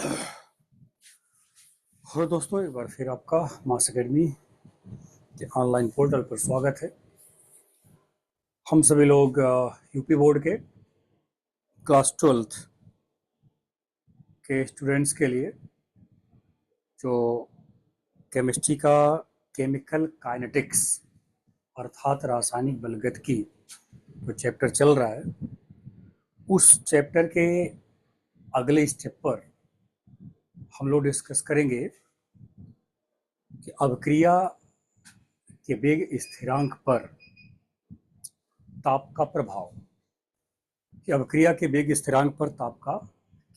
Hello दोस्तों, एक बार फिर आपका मास एकेडमी के ऑनलाइन पोर्टल पर स्वागत है। हम सभी लोग यूपी बोर्ड के क्लास 12th के स्टूडेंट्स के लिए जो केमिस्ट्री का केमिकल काइनेटिक्स अर्थात रासायनिक बलगतिकी जो चैप्टर चल रहा है, उस चैप्टर के अगले स्टेप पर हम लोग डिस्कस करेंगे कि अभिक्रिया के वेग स्थिरांक पर ताप का प्रभाव, कि अभिक्रिया के वेग स्थिरांक पर ताप का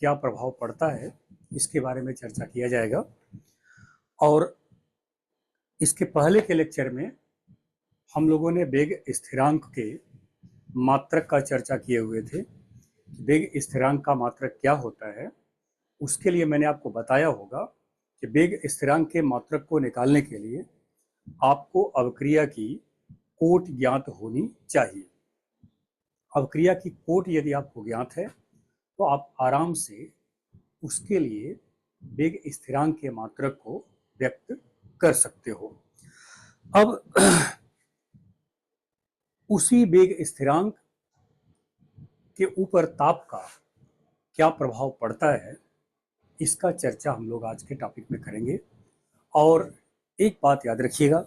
क्या प्रभाव पड़ता है, इसके बारे में चर्चा किया जाएगा। और इसके पहले के लेक्चर में हम लोगों ने वेग स्थिरांक के मात्रक का चर्चा किए हुए थे। वेग स्थिरांक का मात्रक क्या होता है, उसके लिए मैंने आपको बताया होगा कि वेग स्थिरांक के मात्रक को निकालने के लिए आपको अभिक्रिया की कोट ज्ञात होनी चाहिए। अभिक्रिया की कोट यदि आपको ज्ञात है तो आप आराम से उसके लिए वेग स्थिरांक के मात्रक को व्यक्त कर सकते हो। अब उसी वेग स्थिरांक के ऊपर ताप का क्या प्रभाव पड़ता है, इसका चर्चा हम लोग आज के टॉपिक में करेंगे। और एक बात याद रखिएगा,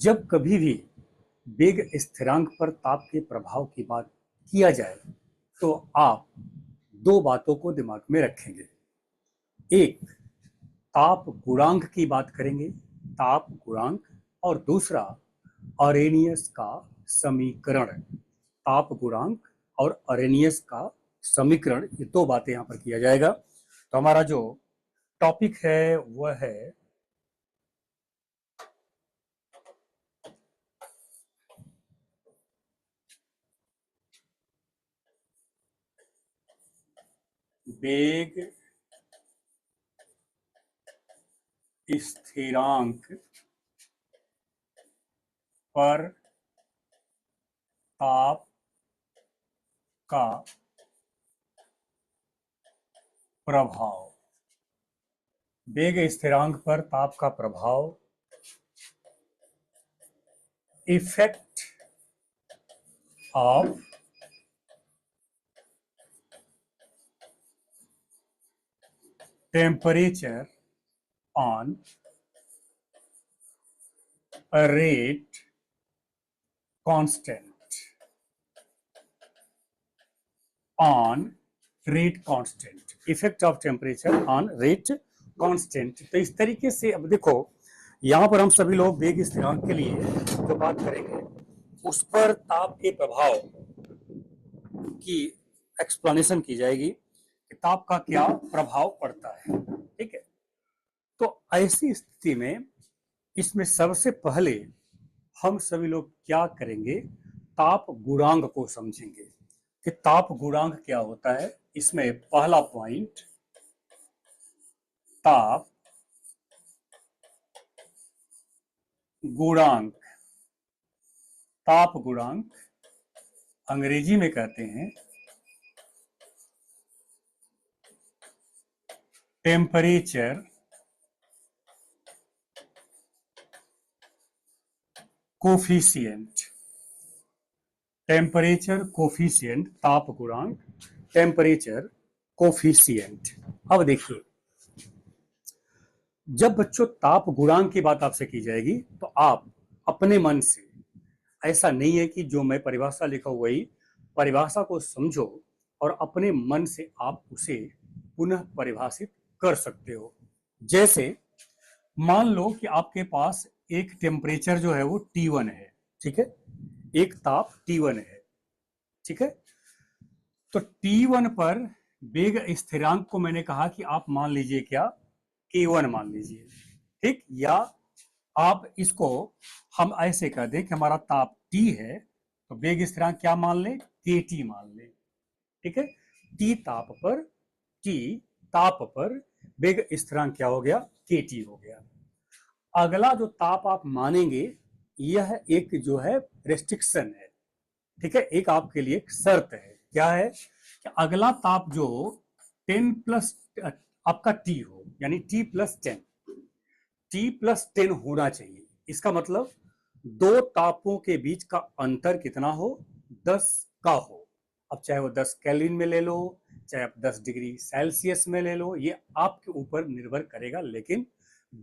जब कभी भी वेग स्थिरांक पर ताप के प्रभाव की बात किया जाए तो आप दो बातों को दिमाग में रखेंगे। एक, ताप गुणांक की बात करेंगे, ताप गुणांक, और दूसरा अरेनियस का समीकरण। ताप गुणांक और अरेनियस का समीकरण, ये दो बातें यहां पर किया जाएगा। तो हमारा जो टॉपिक है वह है वेग स्थिरांक पर ताप का प्रभाव। वेग स्थिरांक पर ताप का प्रभाव, effect of temperature on rate constant, on rate constant, effect of temperature on rate constant। तो इस तरीके से अब देखो, यहां पर हम सभी लोग वेग स्थिरांक के लिए जो बात करेंगे उस पर ताप के प्रभाव की एक्सप्लेनेशन की जाएगी कि ताप का क्या प्रभाव पड़ता है। ठीक है, तो ऐसी स्थिति में इसमें सबसे पहले हम सभी लोग क्या करेंगे, ताप गुणांक को समझेंगे कि ताप गुणांक क्या होता है। इसमें पहला पॉइंट, ताप गुणांक। ताप गुणांक अंग्रेजी में कहते हैं टेम्परेचर कोफिशिएंट। टेम्परेचर कोफिशिएंट, ताप गुणांक, टेम्परेचर कोफिशिएंट। अब देखिए, जब बच्चों ताप गुणांक की बात आपसे की जाएगी तो आप अपने मन से, ऐसा नहीं है कि जो मैं परिभाषा लिखा हुआ वही परिभाषा को समझो और अपने मन से आप उसे पुनः परिभाषित कर सकते हो। जैसे मान लो कि आपके पास एक टेम्परेचर जो है वो T1 है, ठीक है, एक ताप T1 है, ठीक है। तो T1 पर वेग स्थिरांक को मैंने कहा कि आप मान लीजिए क्या, K1 मान लीजिए, ठीक। या आप इसको हम ऐसे कर दें कि हमारा ताप T है तो वेग स्थिरांक क्या मान लें, KT मान लें, ठीक है। T ताप पर वेग स्थिरांक क्या हो गया, KT हो गया। अगला जो ताप आप मानेंगे यह एक जो है रेस्ट्रिक्शन है, ठीक है, एक आपके लिए एक शर्त है। क्या है कि अगला ताप जो 10 प्लस आपका टी हो, यानी T+10, T+10 होना चाहिए। इसका मतलब दो तापों के बीच का अंतर कितना हो, 10 का हो। अब चाहे वो 10 केल्विन में ले लो, चाहे आप 10 डिग्री सेल्सियस में ले लो, ये आपके ऊपर निर्भर करेगा, लेकिन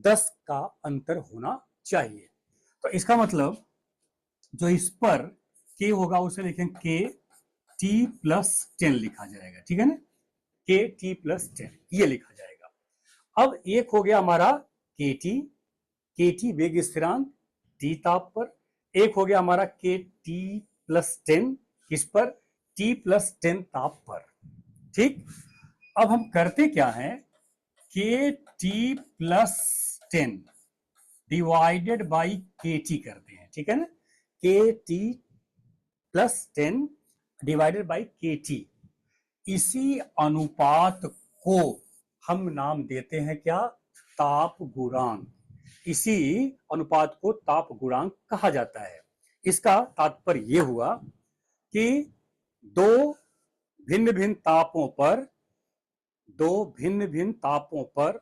10 का अंतर होना चाहिए। तो इसका मतलब जो इस पर के होगा उसे लिखेंगे के T+10 लिखा जाएगा, ठीक है ना, के T+10 ये लिखा जाएगा। अब एक हो गया हमारा केटी वेग स्थिरांक टी ताप पर, एक हो गया हमारा के T+10 किस पर, T+10 ताप पर। ठीक, अब हम करते क्या है, के T+10 डिवाइडेड बाई के टी करते हैं, ठीक है ना, के T+10 डिवाइडेड बाई के टी। इसी अनुपात को हम नाम देते हैं क्या, ताप गुणांक। इसी अनुपात को ताप गुणांक कहा जाता है। इसका तात्पर्य यह हुआ कि दो भिन्न भिन्न तापों पर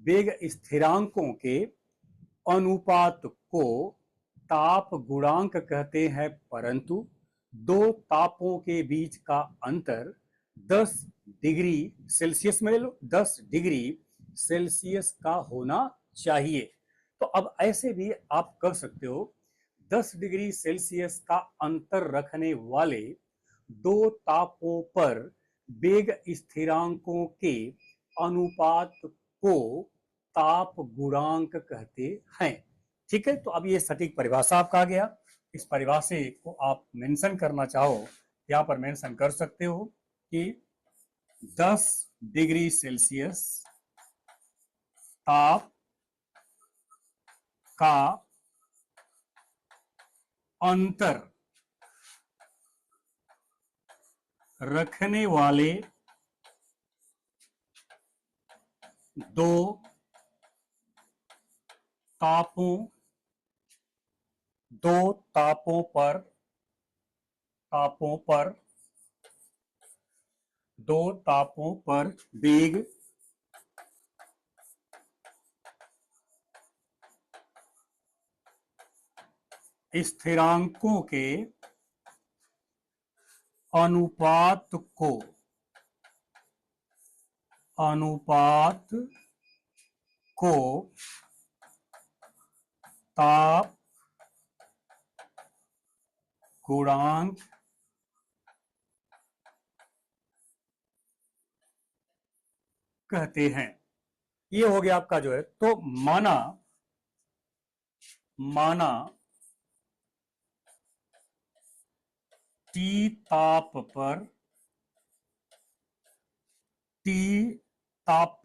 वेग स्थिरांकों के अनुपात को ताप गुणांक कहते हैं, परंतु दो तापों के बीच का अंतर 10 डिग्री सेल्सियस में ले लो, 10 डिग्री सेल्सियस का होना चाहिए। तो अब ऐसे भी आप कर सकते हो, 10 डिग्री सेल्सियस का अंतर रखने वाले दो तापों पर वेग स्थिरांकों के अनुपात को ताप गुणांक कहते हैं। ठीक है, तो अब ये सटीक परिभाषा आपका आ गया। इस परिभाषा को आप मेंशन करना चाहो, यहां पर मेंशन कर सकते हो कि 10 डिग्री सेल्सियस ताप का अंतर रखने वाले दो तापों पर वेग स्थिरांकों के अनुपात को ताप गुणांक कहते हैं। ये हो गया आपका जो है, तो माना टी ताप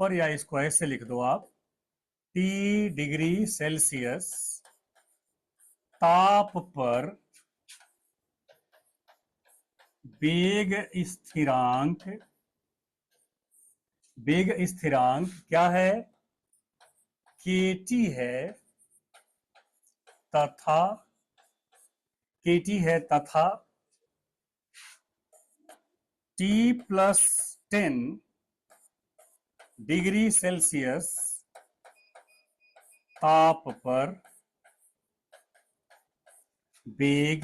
पर, या इसको ऐसे लिख दो आप, टी डिग्री सेल्सियस ताप पर वेग स्थिरांक क्या है, केटी है, तथा T+10 डिग्री सेल्सियस ताप पर वेग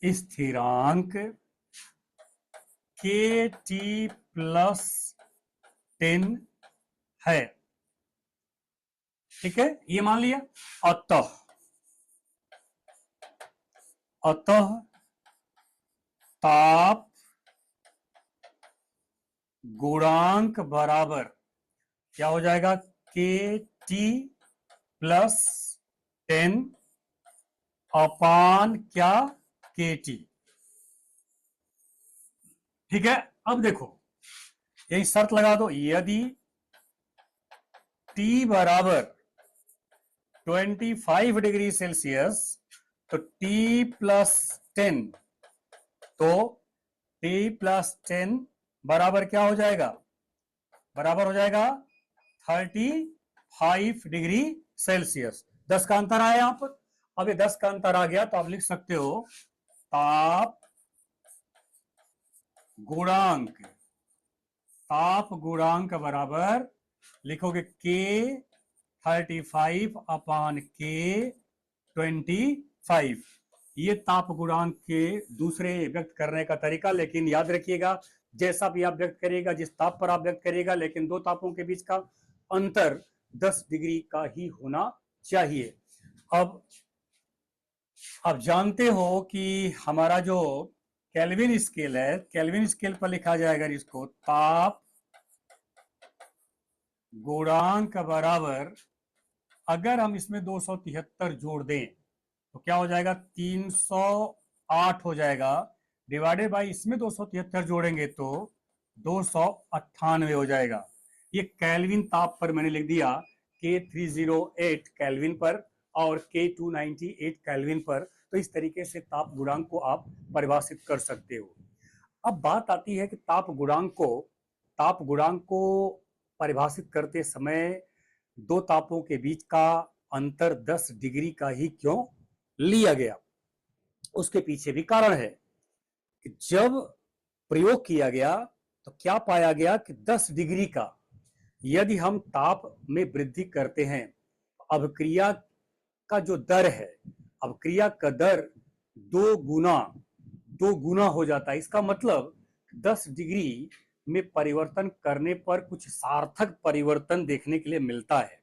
स्थिरांक के T+10 है। ठीक है, ये मान लिया। अतः ताप गुणांक बराबर क्या हो जाएगा, T+10 अपान क्या, KT। ठीक है, अब देखो यही शर्त लगा दो, यदि T बराबर 25 डिग्री सेल्सियस तो T+10 बराबर क्या हो जाएगा, बराबर हो जाएगा 35 डिग्री सेल्सियस। 10 का अंतर आया यहां पर। अब ये 10 का अंतर आ गया तो आप लिख सकते हो ताप गुणांक, ताप गुणांक बराबर लिखोगे K 35 अपान K 25। ये ताप गुणांक के दूसरे व्यक्त करने का तरीका। लेकिन याद रखिएगा, जैसा भी आप व्यक्त करिएगा, जिस ताप पर आप व्यक्त करिएगा, लेकिन दो तापों के बीच का अंतर 10 डिग्री का ही होना चाहिए। अब आप जानते हो कि हमारा जो केल्विन स्केल है, केल्विन स्केल पर लिखा जाएगा इसको ताप गुणांक बराबर, अगर हम इसमें 273 जोड़ दें तो क्या हो जाएगा, 308 हो जाएगा, डिवाइडेड बाई इसमें 273 जोड़ेंगे तो 298 हो जाएगा। ये केल्विन ताप पर मैंने लिख दिया K308 केल्विन पर और K298 केल्विन पर। तो इस तरीके से ताप गुणांक को आप परिभाषित कर सकते हो। अब बात आती है कि ताप गुणांक को परिभाषित करते समय दो तापों के बीच का अंतर 10 डिग्री का ही क्यों लिया गया, उसके पीछे भी कारण है कि जब प्रयोग किया गया तो क्या पाया गया कि 10 डिग्री का यदि हम ताप में वृद्धि करते हैं, अभिक्रिया का जो दर है, अभिक्रिया का दर दो गुना हो जाता है। इसका मतलब 10 डिग्री में परिवर्तन करने पर कुछ सार्थक परिवर्तन देखने के लिए मिलता है।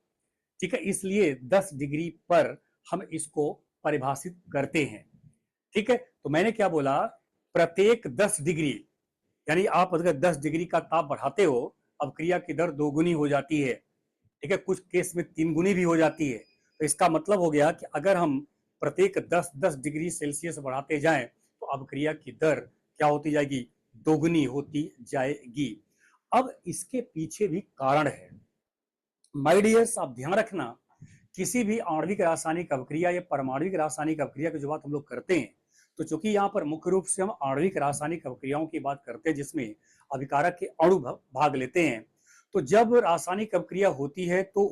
ठीक है, इसलिए 10 डिग्री पर हम इसको परिभाषित करते हैं। ठीक है, तो मैंने क्या बोला, प्रत्येक 10 डिग्री, यानी आप अगर 10 डिग्री का ताप बढ़ाते हो, अभिक्रिया की दर 2 गुनी हो जाती है। ठीक है, कुछ केस में 3 गुनी भी हो जाती है। तो इसका मतलब हो गया कि अगर हम प्रत्येक 10 डिग्री सेल्सियस बढ़ाते जाएं तो अभिक्रिया की दर क्या होती जाएगी, दोगुनी होती जाएगी। अब इसके पीछे भी कारण है। माय डियर्स, आप ध्यान रखना, किसी भी आणविक रासायनिक अभिक्रिया या परमाणविक रासायनिक अभिक्रिया की जो बात हम लोग करते हैं, तो चूंकि यहाँ पर मुख्य रूप से हम आणविक रासायनिक अभिक्रियाओं की बात करते हैं जिसमें अभिकारक के अणु भाग लेते हैं, तो जब रासायनिक अभिक्रिया होती है तो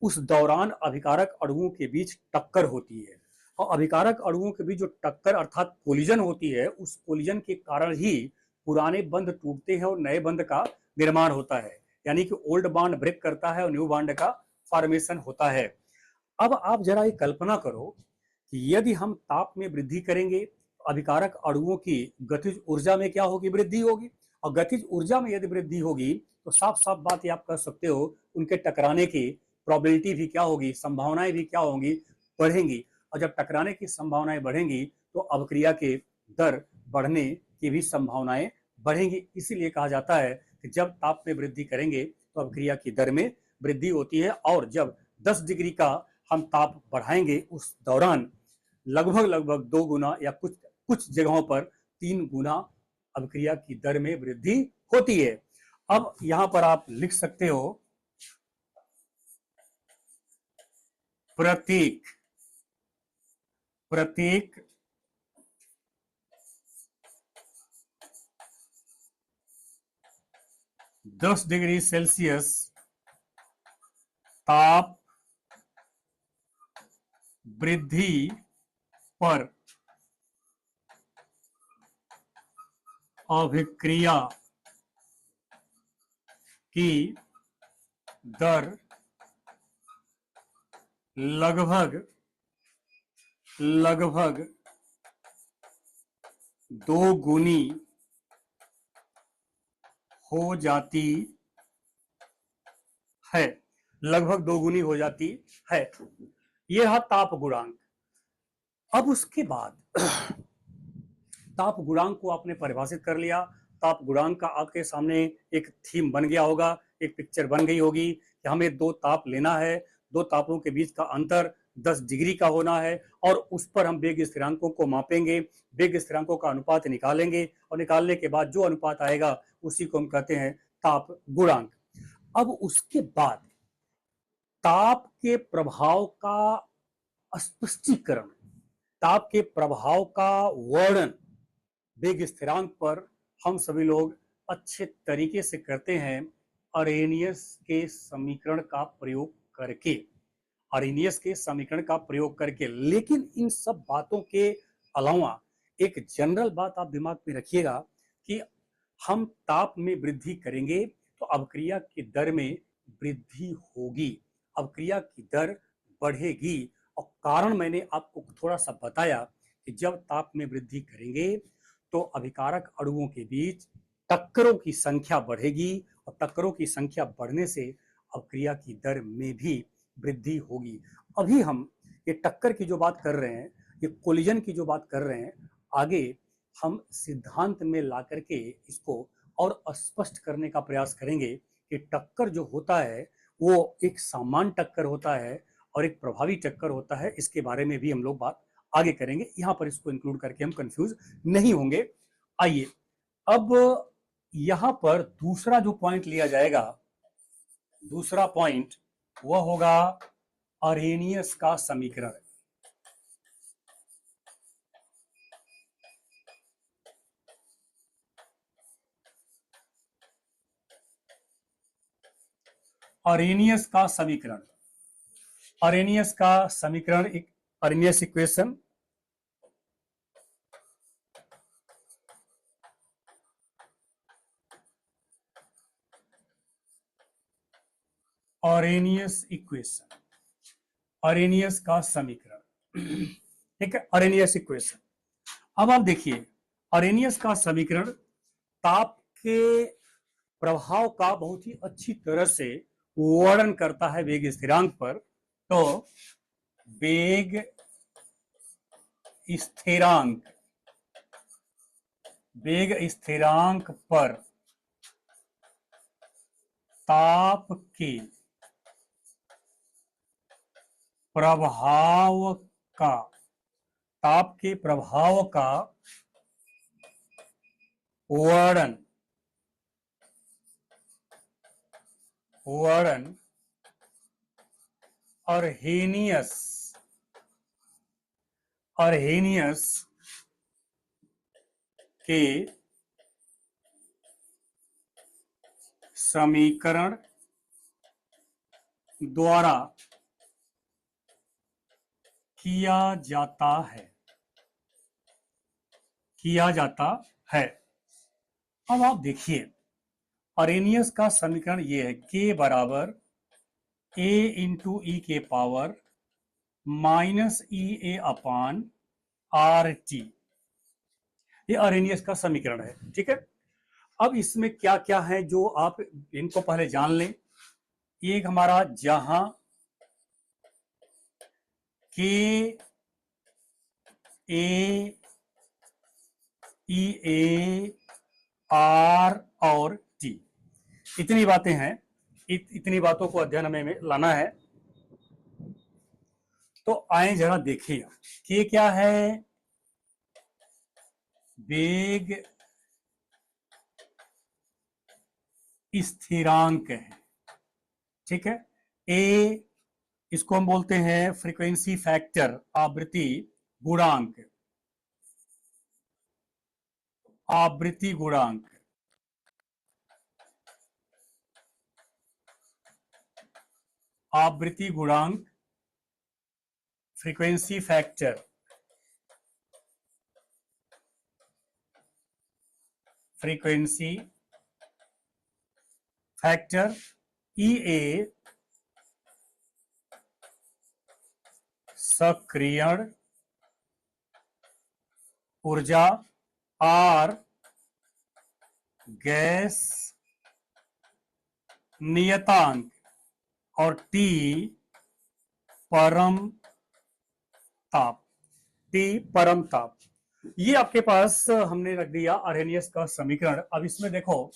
उस दौरान अभिकारक अणुओं के बीच टक्कर होती है, और अभिकारक अणुओं के बीच जो टक्कर अर्थात कोलिजन होती है, उस कोलिजन के कारण ही पुराने बंध टूटते हैं और नए बंध का निर्माण होता है। यानी कि ओल्ड बॉन्ड ब्रेक करता है और न्यू बॉन्ड का फॉर्मेशन होता है। अब आप जरा ये कल्पना करो कि यदि हम ताप में वृद्धि करेंगे, अभिकारक अणुओं की गतिज ऊर्जा में क्या होगी, वृद्धि होगी, और गतिज ऊर्जा में यदि वृद्धि होगी तो साफ साफ बात ये आप कर सकते हो, उनके टकराने की प्रोबेबिलिटी भी क्या होगी, संभावनाएं भी क्या होंगी, बढ़ेंगी। और जब टकराने की संभावनाएं बढ़ेंगी तो अभिक्रिया के दर बढ़ने की भी संभावनाएं बढ़ेंगी। इसीलिए कहा जाता है कि जब ताप में वृद्धि करेंगे तो अभिक्रिया की दर में वृद्धि होती है, और जब 10 डिग्री का हम ताप बढ़ाएंगे उस दौरान लगभग 2 गुना या कुछ जगहों पर 3 गुना अभिक्रिया की दर में वृद्धि होती है। अब यहां पर आप लिख सकते हो प्रत्येक 10 डिग्री सेल्सियस ताप वृद्धि पर अभिक्रिया की दर लगभग 2 गुनी हो जाती है, लगभग 2 गुनी हो जाती है। यह रहा ताप गुणांक। अब उसके बाद ताप गुणांक को आपने परिभाषित कर लिया, ताप गुणांक का आपके सामने एक थीम बन गया होगा, एक पिक्चर बन गई होगी कि हमें दो ताप लेना है, दो तापों के बीच का अंतर 10 डिग्री का होना है, और उस पर हम वेग स्थिरांकों को मापेंगे, वेग स्थिरांकों का अनुपात निकालेंगे, और निकालने के बाद जो अनुपात आएगा उसी को हम कहते हैं ताप गुणांक। अब उसके बाद ताप के प्रभाव का स्पष्टीकरण, ताप के प्रभाव का वर्णन वेग स्थिरांक पर हम सभी लोग अच्छे तरीके से करते हैं अरेनियस के समीकरण का प्रयोग करके, अरेनियस के समीकरण का प्रयोग करके। लेकिन इन सब बातों के अलावा एक जनरल बात आप दिमाग में रखिएगा कि हम ताप में वृद्धि करेंगे तो अवक्रिया की दर में वृद्धि होगी, अवक्रिया की दर बढ़ेगी। और कारण मैंने आपको थोड़ा सा बताया कि जब ताप में वृद्धि करेंगे तो अभिकारक अणुओं के बीच टक्करों की संख्या बढ़ेगी और टक्करों की संख्या बढ़ने से अवक्रिया की दर में भी वृद्धि होगी। अभी हम ये टक्कर की जो बात कर रहे हैं, ये कोलिजन की जो बात कर रहे हैं, आगे हम सिद्धांत में ला करके इसको और स्पष्ट करने का प्रयास करेंगे कि टक्कर जो होता है वो एक सामान्य टक्कर होता है और एक प्रभावी टक्कर होता है। इसके बारे में भी हम लोग बात आगे करेंगे, यहाँ पर इसको इंक्लूड करके हम कंफ्यूज नहीं होंगे। आइए अब यहाँ पर दूसरा जो पॉइंट लिया जाएगा, दूसरा पॉइंट वह होगा अरेनियस का समीकरण। अरेनियस का समीकरण, अरेनियस का समीकरण, एक Arrhenius equation, Arrhenius equation, Arrhenius का समीकरण, ठीक है, अरेनियस इक्वेशन। अब आप देखिए अरेनियस का समीकरण ताप के प्रभाव का बहुत ही अच्छी तरह से वर्णन करता है वेग स्थिरांक पर। तो वेग स्थिरांक, वेग स्थिरांक पर ताप के प्रभाव का, ताप के प्रभाव का वर्णन, वर्णन अरहेनियस, अरहेनियस के समीकरण द्वारा किया जाता है, किया जाता है। अब आप देखिए अरेनियस का समीकरण ये है, के बराबर ए इंटू ई के power minus E A upon R T, ये अरेनियस का समीकरण है, ठीक है। अब इसमें क्या क्या है जो आप इनको पहले जान लें। एक हमारा जहां के ए ई ए आर और टी, इतनी बातें हैं, इतनी बातों को अध्ययन में लाना है। तो आए जरा देखिए कि क्या है, वेग स्थिरांक है, ठीक है। ए, इसको हम बोलते हैं फ्रीक्वेंसी फैक्टर, आवृत्ति गुणांक, आवृत्ति गुणांक, आवृत्ति गुणांक, फ्रीक्वेंसी फैक्टर, फ्रीक्वेंसी फैक्टर, ई ए सक्रियण ऊर्जा, आर गैस नियतांक और टी परम ताप, टी परम ताप। ये आपके पास हमने रख दिया अरेनियस का समीकरण। अब इसमें देखो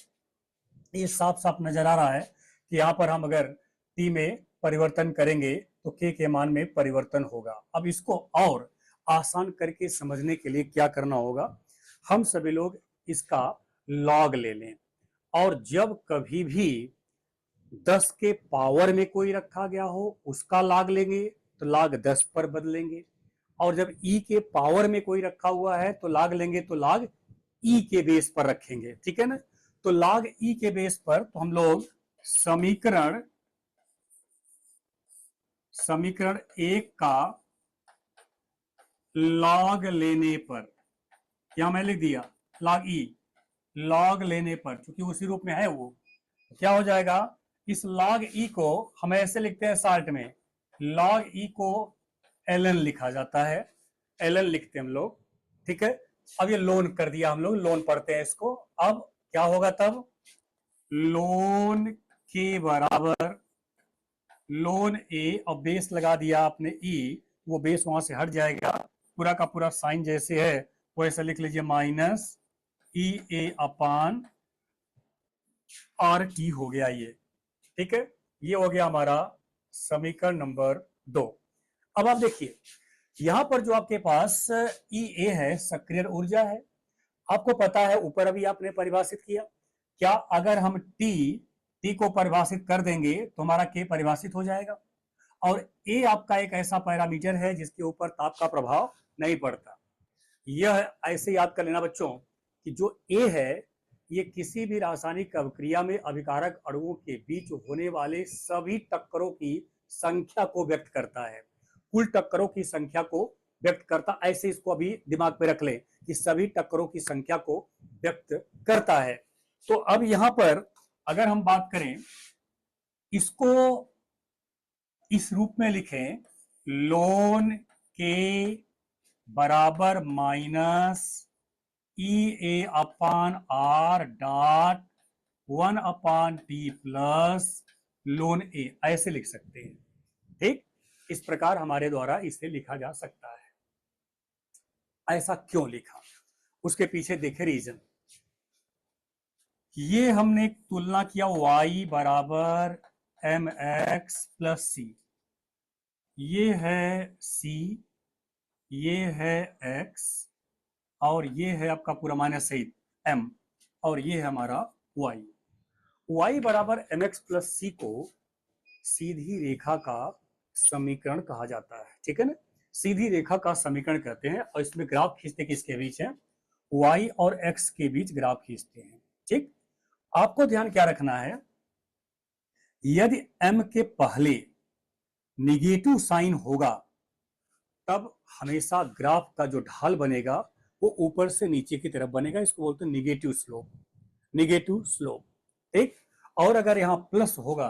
ये साफ साफ नजर आ रहा है कि यहाँ पर हम अगर टी में परिवर्तन करेंगे तो के मान में परिवर्तन होगा। अब इसको और आसान करके समझने के लिए क्या करना होगा, हम सभी लोग इसका लॉग ले लें और जब कभी भी 10 के पावर में कोई रखा गया हो उसका लॉग लेंगे तो लॉग 10 पर बदलेंगे, और जब ई के पावर में कोई रखा हुआ है तो लॉग लेंगे तो लॉग ई के बेस पर रखेंगे, ठीक है ना। तो लॉग ई के बेस पर तो हम लोग समीकरण, समीकरण 1 का लॉग लेने पर, क्या मैं लिख दिया लॉग ई, लॉग लेने पर, क्योंकि उसी रूप में है वो, तो क्या हो जाएगा, इस लॉग ई को हम ऐसे लिखते हैं शार्ट में, लॉग ई को एल लिखा जाता है, एल लिखते हैं हम लोग, ठीक है। अब ये लोन कर दिया, हम लोग लोन पढ़ते हैं इसको। अब क्या होगा, तब लोन के बराबर लोन ए, और बेस लगा दिया आपने ई, वो बेस वहां से हट जाएगा, पूरा का पूरा साइन जैसे है वो ऐसे लिख लीजिए, minus E A upon R T हो गया ये, ठीक है। ये हो गया हमारा समीकरण नंबर 2। अब आप देखिए यहां पर जो आपके पास ई ए है, सक्रिय ऊर्जा है, आपको पता है ऊपर अभी आपने परिभाषित किया, क्या अगर हम टी को परिभाषित कर देंगे तो हमारा के परिभाषित हो जाएगा, और ए आपका एक ऐसा पैरामीटर है जिसके ऊपर ताप का प्रभाव नहीं पड़ता। यह ऐसे याद कर लेना बच्चों कि जो ए है ये किसी भी रासायनिक अभिक्रिया में अभिकारक अणुओं के बीच होने वाले सभी टक्करों की संख्या को व्यक्त करता है, कुल टक्करों की संख्या को व्यक्त करता, ऐसे इसको अभी दिमाग पे रख ले कि सभी टक्करों की संख्या को व्यक्त करता है। तो अब यहां पर अगर हम बात करें, इसको इस रूप में लिखें, लोन के बराबर minus E A upon R dot 1/t plus ln A, ऐसे लिख सकते हैं, ठीक। इस प्रकार हमारे द्वारा इसे लिखा जा सकता है। ऐसा क्यों लिखा, उसके पीछे देखे रीजन। ये हमने तुलना किया y बराबर एम एक्स प्लस सी, ये है c, ये है x, और ये है आपका पूरा माइनस सहित m, और ये है हमारा y बराबर एम एक्स प्लस सी को सीधी रेखा का समीकरण कहा जाता है, ठीक है ना। सीधी रेखा का समीकरण कहते हैं, और इसमें ग्राफ खींचते किसके बीच है, y और x के बीच ग्राफ खींचते हैं, ठीक। आपको ध्यान क्या रखना है, यदि m के पहले निगेटिव साइन होगा तब हमेशा ग्राफ का जो ढाल बनेगा वो ऊपर से नीचे की तरफ बनेगा, इसको बोलते हैं निगेटिव स्लोप, निगेटिव स्लोप, ठीक। और अगर यहां प्लस होगा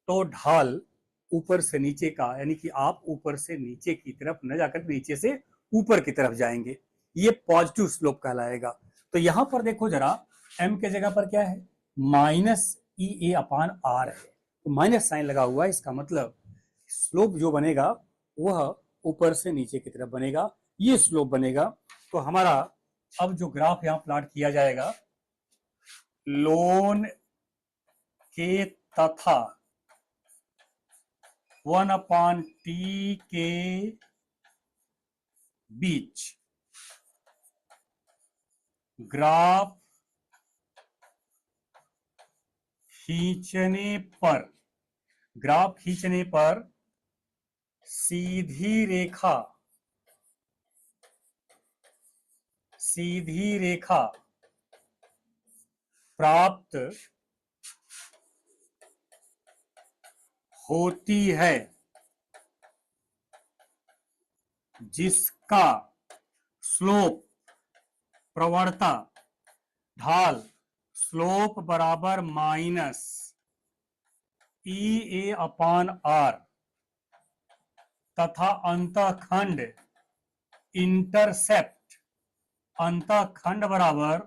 तो ढाल ऊपर से नीचे का, यानी कि आप ऊपर से नीचे की तरफ न जाकर नीचे से ऊपर की तरफ जाएंगे, ये पॉजिटिव स्लोप कहलाएगा। तो यहां पर देखो जरा, m के जगह पर क्या है, minus E A upon are है, तो माइनस साइन लगा हुआ है, इसका मतलब स्लोप जो बनेगा वह ऊपर से नीचे की तरफ बनेगा, ये स्लोप बनेगा। तो हमारा अब जो ग्राफ यहां प्लॉट किया जाएगा, लोन के तथा 1/t के बीच ग्राफ खींचने पर सीधी रेखा प्राप्त होती है, जिसका स्लोप प्रवणता ढाल स्लोप बराबर minus E A upon are, तथा अंतःखंड अंतःखंड बराबर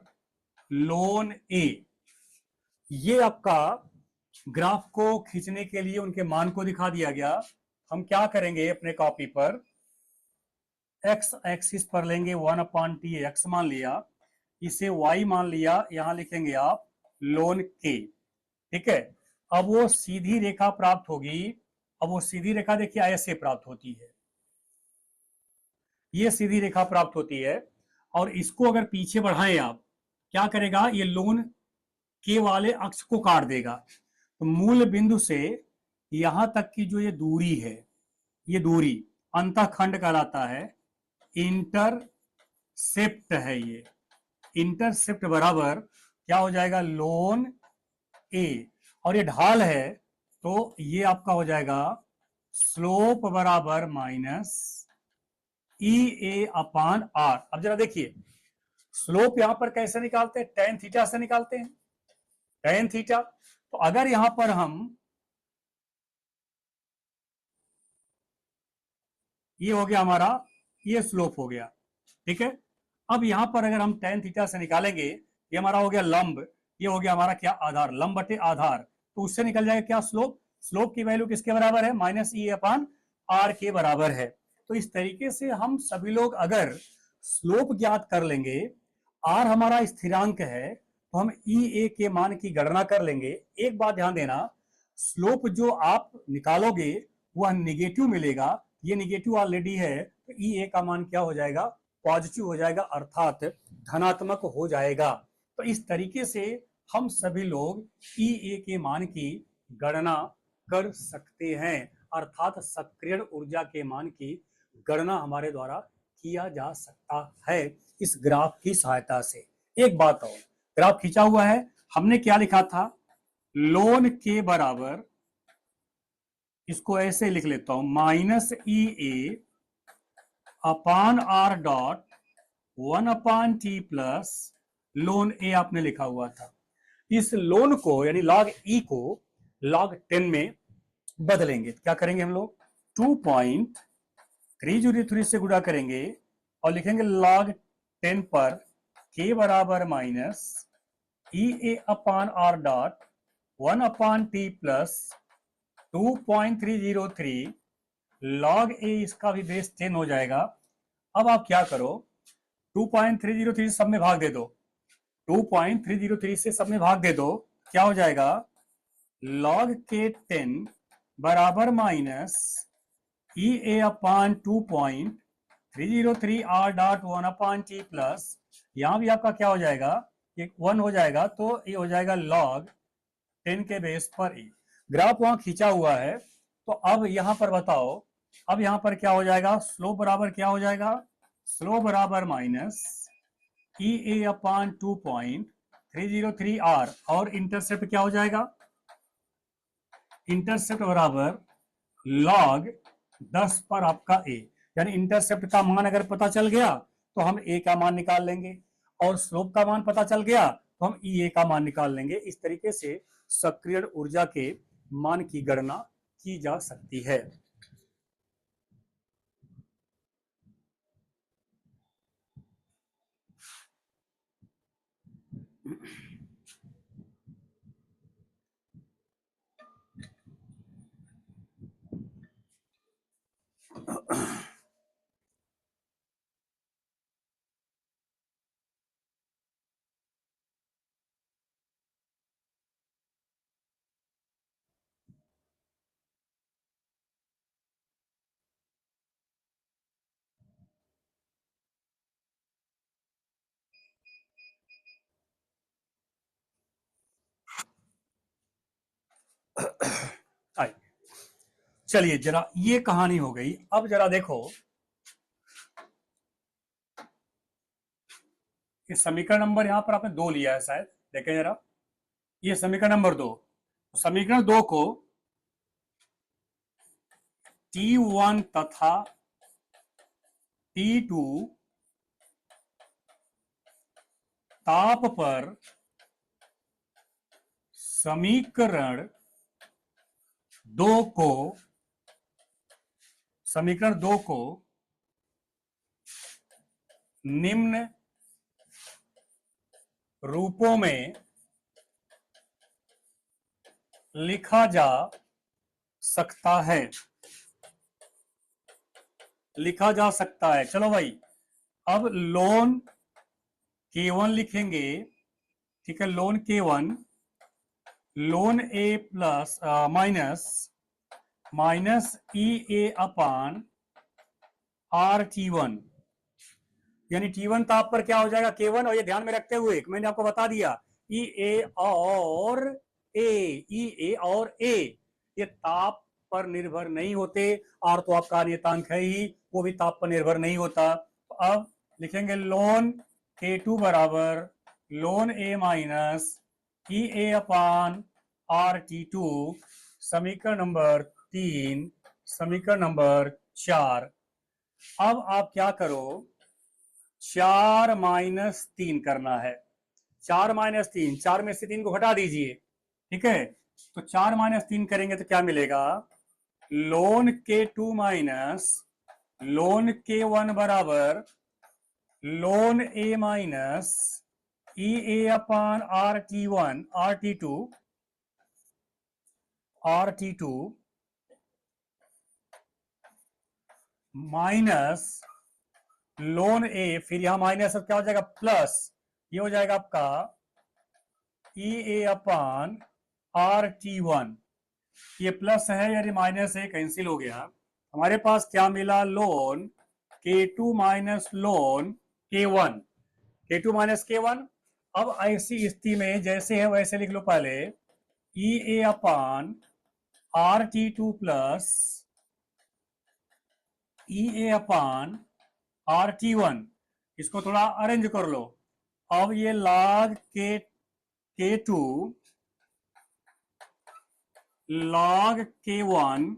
लोन ए। ये आपका ग्राफ को खींचने के लिए उनके मान को दिखा दिया गया। हम क्या करेंगे, अपने कॉपी पर एक्स एक्सिस पर लेंगे 1/t, एक्स मान लिया, इसे y मान लिया, यहां लिखेंगे आप लोन के, ठीक है। अब वो सीधी रेखा प्राप्त होगी, अब वो सीधी रेखा देखिए ऐसे प्राप्त होती है, ये सीधी रेखा प्राप्त होती है, और इसको अगर पीछे बढ़ाएं आप, क्या करेगा, ये लोन के वाले अक्ष को काट देगा। तो मूल बिंदु से यहां तक की जो ये दूरी है, ये दूरी अंतःखंड कहलाता है, इंटरसेप्ट है ये, इंटरसेप्ट बराबर क्या हो जाएगा, लोन ए, और ये ढाल है तो ये आपका हो जाएगा स्लोप बराबर minus E A upon are. अब जरा देखिए, स्लोप यहां पर कैसे निकालते हैं, tan थीटा से निकालते हैं, tan थीटा। तो अगर यहां पर हम, ये हो गया हमारा, ये स्लोप हो गया, ठीक है। अब यहां पर अगर हम tan थीटा से निकालेंगे, ये हमारा हो गया लंब, ये हो गया हमारा क्या, आधार, लंब बटे आधार, तो उससे निकल जाएगा क्या, स्लोप। स्लोप की वैल्यू किसके बराबर है, माइनस ई अपान आर के बराबर है। तो इस तरीके से हम सभी लोग अगर स्लोप ज्ञात कर लेंगे, आर हमारा स्थिरांक है, तो हम ई ए के मान की गणना कर लेंगे। एक बात ध्यान देना, स्लोप जो आप निकालोगे वह निगेटिव मिलेगा, ये निगेटिव ऑलरेडी है, तो ई ए का मान क्या हो जाएगा, पॉजिटिव हो जाएगा, अर्थात धनात्मक हो जाएगा। तो इस तरीके से हम सभी लोग ई ए के मान की गणना कर सकते हैं, अर्थात सक्रिय ऊर्जा के मान की गणना हमारे द्वारा किया जा सकता है इस ग्राफ की सहायता से। एक बात और, ग्राफ खींचा हुआ है, हमने क्या लिखा था, लोन के बराबर, इसको ऐसे लिख लेता हूं, minus E A upon R dot 1/t plus ln A आपने लिखा हुआ था। इस लोन को यानी लॉग ई को लॉग 10 में बदलेंगे, क्या करेंगे हम लोग, 2.303 से गुणा करेंगे और लिखेंगे log 10 पर k बराबर minus E A upon R dot 1/t plus 2.303 log a, इसका भी बेस 10 हो जाएगा। अब आप क्या करो, 2.303 सब में भाग दे दो, 2.303 से सब में भाग दे दो, क्या हो जाएगा, log के 10 बराबर minus E A upon 2.303 are dot 1/t plus, यहां भी आपका क्या हो जाएगा, ये 1 हो जाएगा, तो ये हो जाएगा log 10 के बेस पर ई। ग्राफ वहां खींचा हुआ है, तो अब यहां पर बताओ, अब यहां पर क्या हो जाएगा, स्लोप बराबर क्या हो जाएगा, स्लोप बराबर minus E A upon 2.303 R, और इंटरसेप्ट क्या हो जाएगा, इंटरसेप्ट बराबर log 10 पर आपका ए, यानी इंटरसेप्ट का मान अगर पता चल गया तो हम ए का मान निकाल लेंगे, और स्लोप का मान पता चल गया तो हम ई ए का मान निकाल लेंगे। इस तरीके से सक्रिय ऊर्जा के मान की गणना की जा सकती है। चलिए जरा ये कहानी हो गई, अब जरा देखो ये समीकरण नंबर यहां पर आपने 2 लिया है शायद, देखें जरा, ये समीकरण नंबर 2, समीकरण 2 को T1 तथा T2 ताप पर समीकरण 2 को, समीकरण 2 को निम्न रूपों में लिखा जा सकता है, लिखा जा सकता है। चलो भाई, अब लोन K1 लिखेंगे, ठीक है, ln K1 ln A plus minus E A upon R T1, यानी T1 ताप पर क्या हो जाएगा K1, और ये ध्यान में रखते हुए मैंने आपको बता दिया ई ए और ए ये ताप पर निर्भर नहीं होते, और तो आपका नियतांक है ही, वो भी ताप पर निर्भर नहीं होता। तो अब लिखेंगे लोन K2 बराबर ln A minus E A upon R T2, समीकरण नंबर 3, समीकरण नंबर 4। अब आप क्या करो, 4 माइनस 3 करना है। 4 माइनस 3, 4 में से 3 को हटा दीजिए, ठीक है। तो 4 माइनस 3 करेंगे तो क्या मिलेगा, ln k2 minus ln k1 बराबर ln a minus E A upon RT2 minus ln a, फिर यहां माइनस क्या हो जाएगा प्लस, ये हो जाएगा आपका ई ए अपान RT1। ये प्लस है यानी माइनस है, कैंसिल हो गया। हमारे पास क्या मिला, ln k2 minus ln k1, k2 minus k1। अब ऐसी स्थिति में जैसे है वैसे लिख लो, पहले ई A upon RT2 plus E A upon RT1, इसको थोड़ा अरेंज कर लो। अब ये log k2 log k1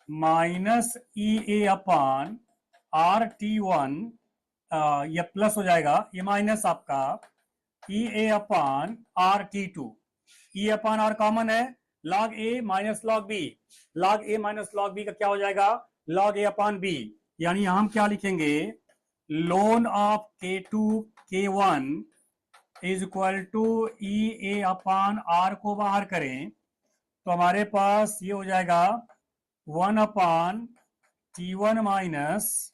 minus E A upon RT1, ये प्लस हो जाएगा, ये माइनस आपका E A upon RT2, E upon R common है, log a minus log b, log a minus log b का क्या हो जाएगा, log a अपान b। यानी हम क्या लिखेंगे, ln of k2 k1 is equal to E A upon R को बाहर करें तो हमारे पास ये हो जाएगा 1 अपान T1 माइनस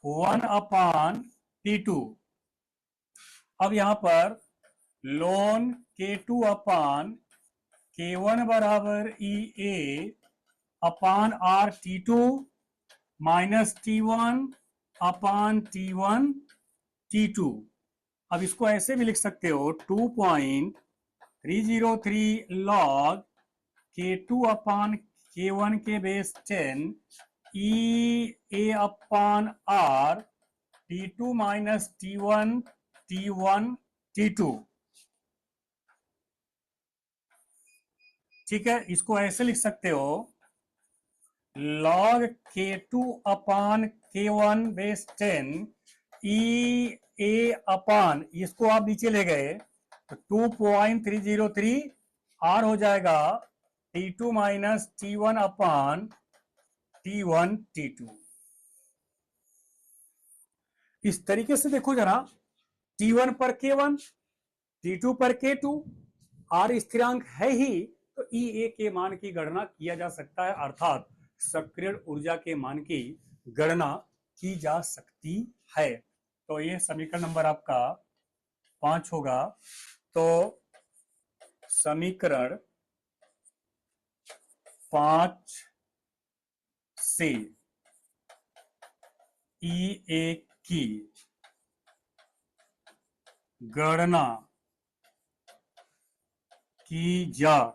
1 अपान T2। अब यहां पर ln k2 अपान k1 बराबर ई A upon RT2 minus T1 upon T1 T2। अब इसको ऐसे भी लिख सकते हो 2.303 log k2 अपान k1 के base 10 E A upon R T2 minus T1 T2। ठीक है, इसको ऐसे लिख सकते हो log k2 upon k1 base 10 E A अपान, इसको आप नीचे ले गए तो 2.303 आर हो जाएगा T2 माइनस T1 अपान T1 T2। इस तरीके से देखो जरा, T1 पर K1, T2 पर K2, आर स्थिरांक है ही तो ई ए के मान की गणना किया जा सकता है, अर्थात सक्रिय ऊर्जा के मान की गणना की जा सकती है। तो ये समीकरण नंबर आपका 5 होगा। तो समीकरण 5 से ई ए की गणना की जा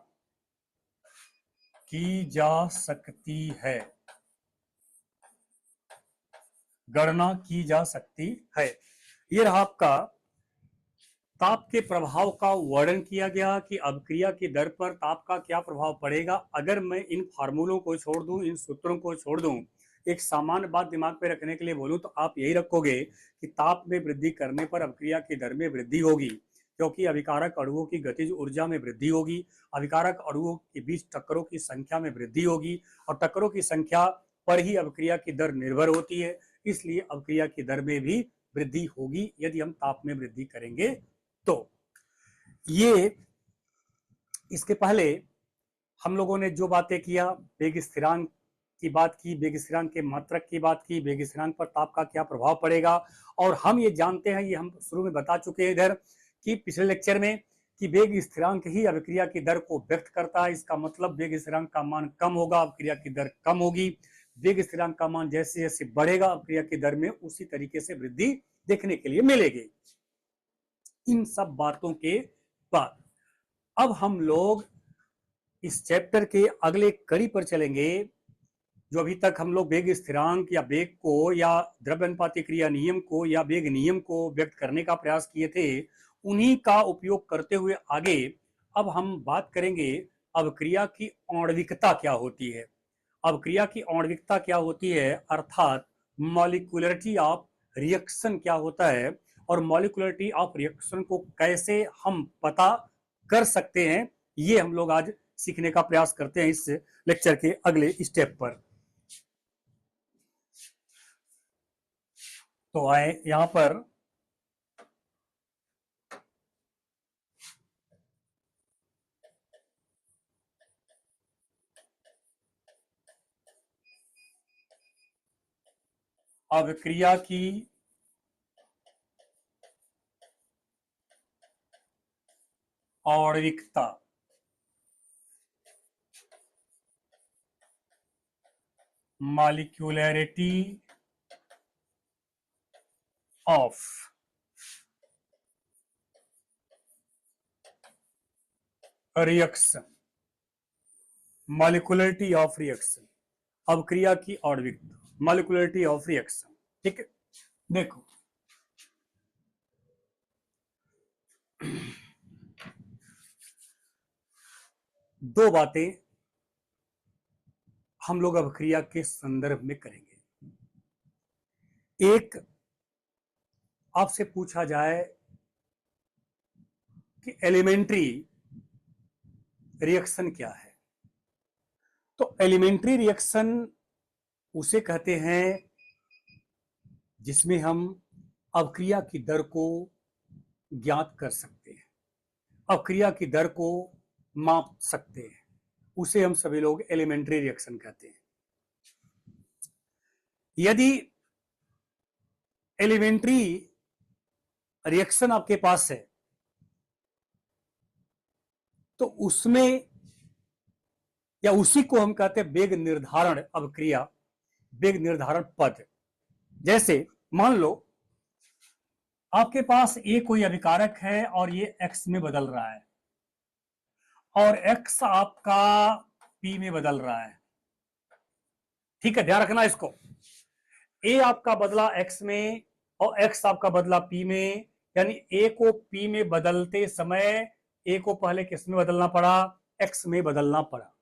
सकती है, गणना की जा सकती है। यह रहा आपका ताप के प्रभाव का वर्णन किया गया कि अभिक्रिया की दर पर ताप का क्या प्रभाव पड़ेगा। अगर मैं इन फार्मूलों को छोड़ दूं, इन सूत्रों को छोड़ दूं, एक सामान्य बात दिमाग पे रखने के लिए बोलूं तो आप यही रखोगे कि ताप में वृद्धि करने पर अभिक्रिया की दर में वृद्धि होगी, क्योंकि अभिकारक अणुओं की गतिज ऊर्जा में वृद्धि होगी, अभिकारक अणुओं के बीच टक्करों की संख्या में वृद्धि होगी और टक्करों की संख्या पर ही अभिक्रिया की दर निर्भर होती है। इसलिए अभिक्रिया की दर में भी वृद्धि होगी यदि हम ताप में वृद्धि करेंगे तो। ये इसके पहले हम लोगों ने जो बातें किया, वेग स्थिरांक की बात की, वेग स्थिरांक के मात्रक की बात की, वेग स्थिरांक पर ताप का क्या प्रभाव पड़ेगा। और हम ये जानते हैं, ये हम शुरू में बता चुके हैं इधर कि पिछले लेक्चर में कि वेग स्थिरांक ही अभिक्रिया की दर को व्यक्त करता है। इसका मतलब वेग स्थिरांक का मान कम होगा, अभिक्रिया की दर कम होगी। वेग स्थिरांक का मान जैसे जैसे बढ़ेगा अभिक्रिया की दर में उसी तरीके से वृद्धि देखने के लिए मिलेगी। इन सब बातों के बाद अब हम लोग इस चैप्टर के अगले कड़ी पर चलेंगे। जो अभी तक हम लोग वेग स्थिरांक या वेग को या द्रव्यानुपाती क्रिया नियम को या वेग नियम को व्यक्त करने का प्रयास किए थे, उन्हीं का उपयोग करते हुए आगे अब हम बात करेंगे अभिक्रिया की आणविकता क्या होती है। अभिक्रिया की आणविकता क्या होती है, अर्थात मॉलिक्यूलरिटी ऑफ रिएक्शन क्या होता है और मॉलिक्युलरिटी ऑफ रिएक्शन को कैसे हम पता कर सकते हैं, ये हम लोग आज सीखने का प्रयास करते हैं इस लेक्चर के अगले स्टेप पर। तो आए यहां पर अभिक्रिया की आणविकता, molecularity of reaction, molecularity of reaction, अभिक्रिया की आणविकता, मॉलिक्यूलरिटी ऑफ रिएक्शन। ठीक है, देखो दो बातें हम लोग अभिक्रिया के संदर्भ में करेंगे। एक, आपसे पूछा जाए कि एलिमेंट्री रिएक्शन क्या है, तो एलिमेंट्री रिएक्शन उसे कहते हैं जिसमें हम अभिक्रिया की दर को ज्ञात कर सकते हैं, अभिक्रिया की दर को माप सकते हैं, उसे हम सभी लोग एलिमेंट्री रिएक्शन कहते हैं। यदि एलिमेंट्री रिएक्शन आपके पास है तो उसमें या उसी को हम कहते हैं वेग निर्धारण अभिक्रिया, वेग निर्धारण पद। जैसे मान लो आपके पास ये कोई अभिकारक है और ये x में बदल रहा है और x आपका p में बदल रहा है। ठीक है, ध्यान रखना इसको, a आपका बदला x में और x आपका बदला p में, यानी a को p में बदलते समय a को पहले किस में बदलना पड़ा, x में बदलना पड़ा।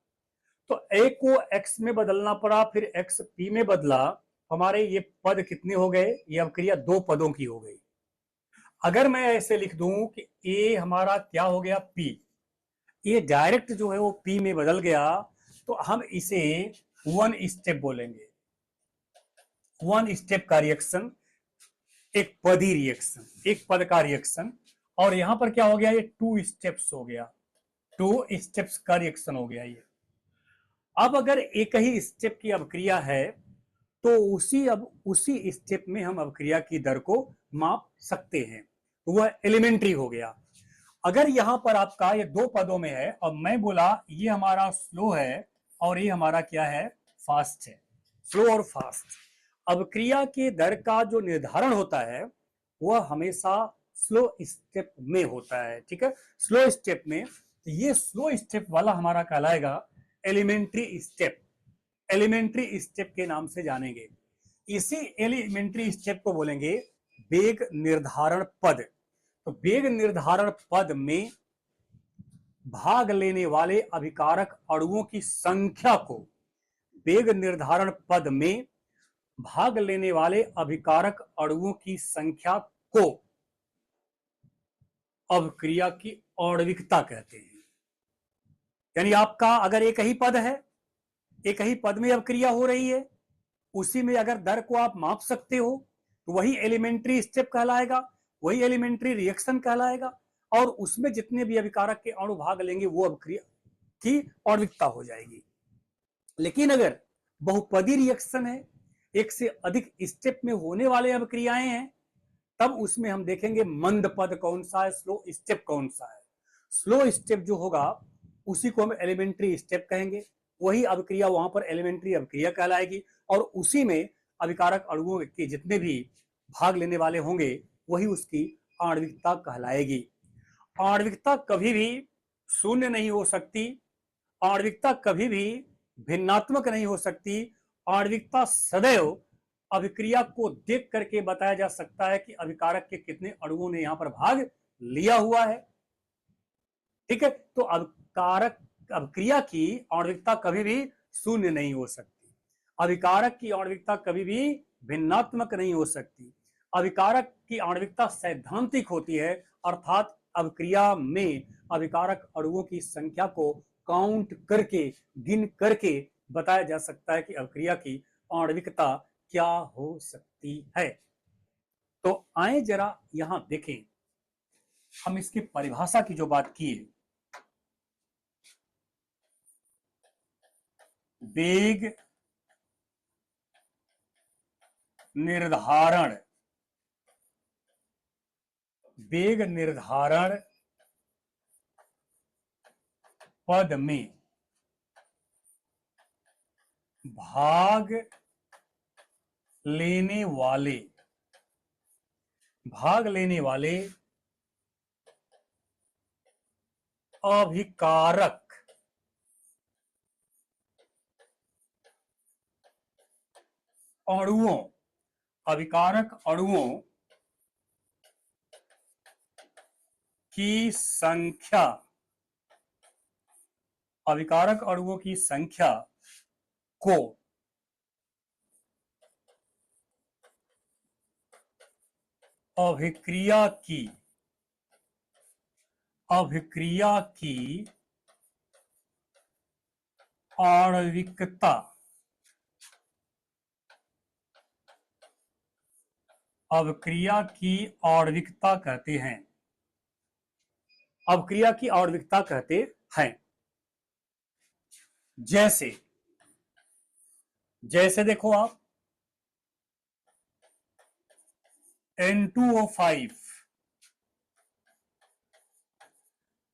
तो a को x में बदलना पड़ा, फिर x p में बदला, हमारे ये पद कितने हो गए, ये अभिक्रिया दो पदों की हो गई। अगर मैं ऐसे लिख दूं कि a हमारा क्या हो गया, p, ये डायरेक्ट जो है वो p में बदल गया, तो हम इसे वन स्टेप बोलेंगे, वन स्टेप का रिएक्शन, एक पदी रिएक्शन, एक पद का रिएक्शन। और यहां पर क्या हो गया, ये टू स्टेप्स हो गया, टू स्टेप्स का रिएक्शन हो गया ये। अब अगर एक ही स्टेप की अभिक्रिया है तो उसी स्टेप में हम अभिक्रिया की दर को माप सकते हैं, तो वह एलिमेंट्री हो गया। अगर यहां पर आपका ये दो पदों में है और मैं बोला ये हमारा स्लो है और ये हमारा क्या है, फास्ट है, स्लो और फास्ट, अभिक्रिया की दर का जो निर्धारण होता है वह हमेशा स्लो स्टेप में होता है। ठीक है, स्लो स्टेप में, तो ये स्लो स्टेप वाला हमारा कहलाएगा एलिमेंट्री स्टेप, एलिमेंट्री स्टेप के नाम से जानेंगे। इसी एलिमेंट्री स्टेप को बोलेंगे वेग निर्धारण पद। तो वेग निर्धारण पद में भाग लेने वाले अभिकारक अणुओं की संख्या को, वेग निर्धारण पद में भाग लेने वाले अभिकारक अणुओं की संख्या को अभिक्रिया की आणविकता कहते हैं। यानी आपका अगर एक ही पद है, एक ही पद में अभिक्रिया हो रही है, उसी में अगर दर को आप माप सकते हो तो वही एलिमेंट्री स्टेप कहलाएगा, वही एलिमेंट्री रिएक्शन कहलाएगा, और उसमें जितने भी अभिकारक के अणु भाग लेंगे वो अभिक्रिया की आणविकता हो जाएगी। लेकिन अगर बहुपदी रिएक्शन है, एक से अधिक स्टेप में होने वाले अभिक्रियाएं हैं, तब उसमें हम देखेंगे मंद पद कौन सा है, स्लो स्टेप कौन सा है। स्लो स्टेप जो होगा उसी को हम एलिमेंट्री स्टेप कहेंगे, वही अभिक्रिया वहां पर एलिमेंट्री अभिक्रिया कहलाएगी, और उसी में अभिकारक अणुओं के जितने भी भाग लेने वाले होंगे वही उसकी आणविकता कहलाएगी। आणविकता कभी भी शून्य नहीं हो सकती, आणविकता कभी भी भिन्नात्मक नहीं हो सकती। आणविकता सदैव अभिक्रिया को देख करके बताया जा सकता है कि अभिकारक के कितने अणुओं ने यहां पर भाग लिया हुआ है। ठीक है, तो अभिकारक अभिक्रिया की आणविकता कभी भी शून्य नहीं हो सकती, अभिकारक की आणविकता कभी भी भिन्नात्मक नहीं हो सकती। अभिकारक की आणविकता सैद्धांतिक होती है, अर्थात अभिक्रिया में अभिकारक अणुओं की संख्या को काउंट करके, गिन करके बताया जा सकता है कि अभिक्रिया की आणविकता क्या हो सकती है। तो आए जरा यहां देखें, हम इसकी परिभाषा की जो बात की है, वेग निर्धारण, वेग निर्धारण पद में भाग लेने वाले अभिकारक अणुओं, अभिकारक अणुओं की संख्या, अभिकारक अणुओं की संख्या को अभिक्रिया की आणविकता, अभिक्रिया की आणविकता कहते हैं, अभिक्रिया की आणविकता कहते हैं। जैसे देखो आप, N2O5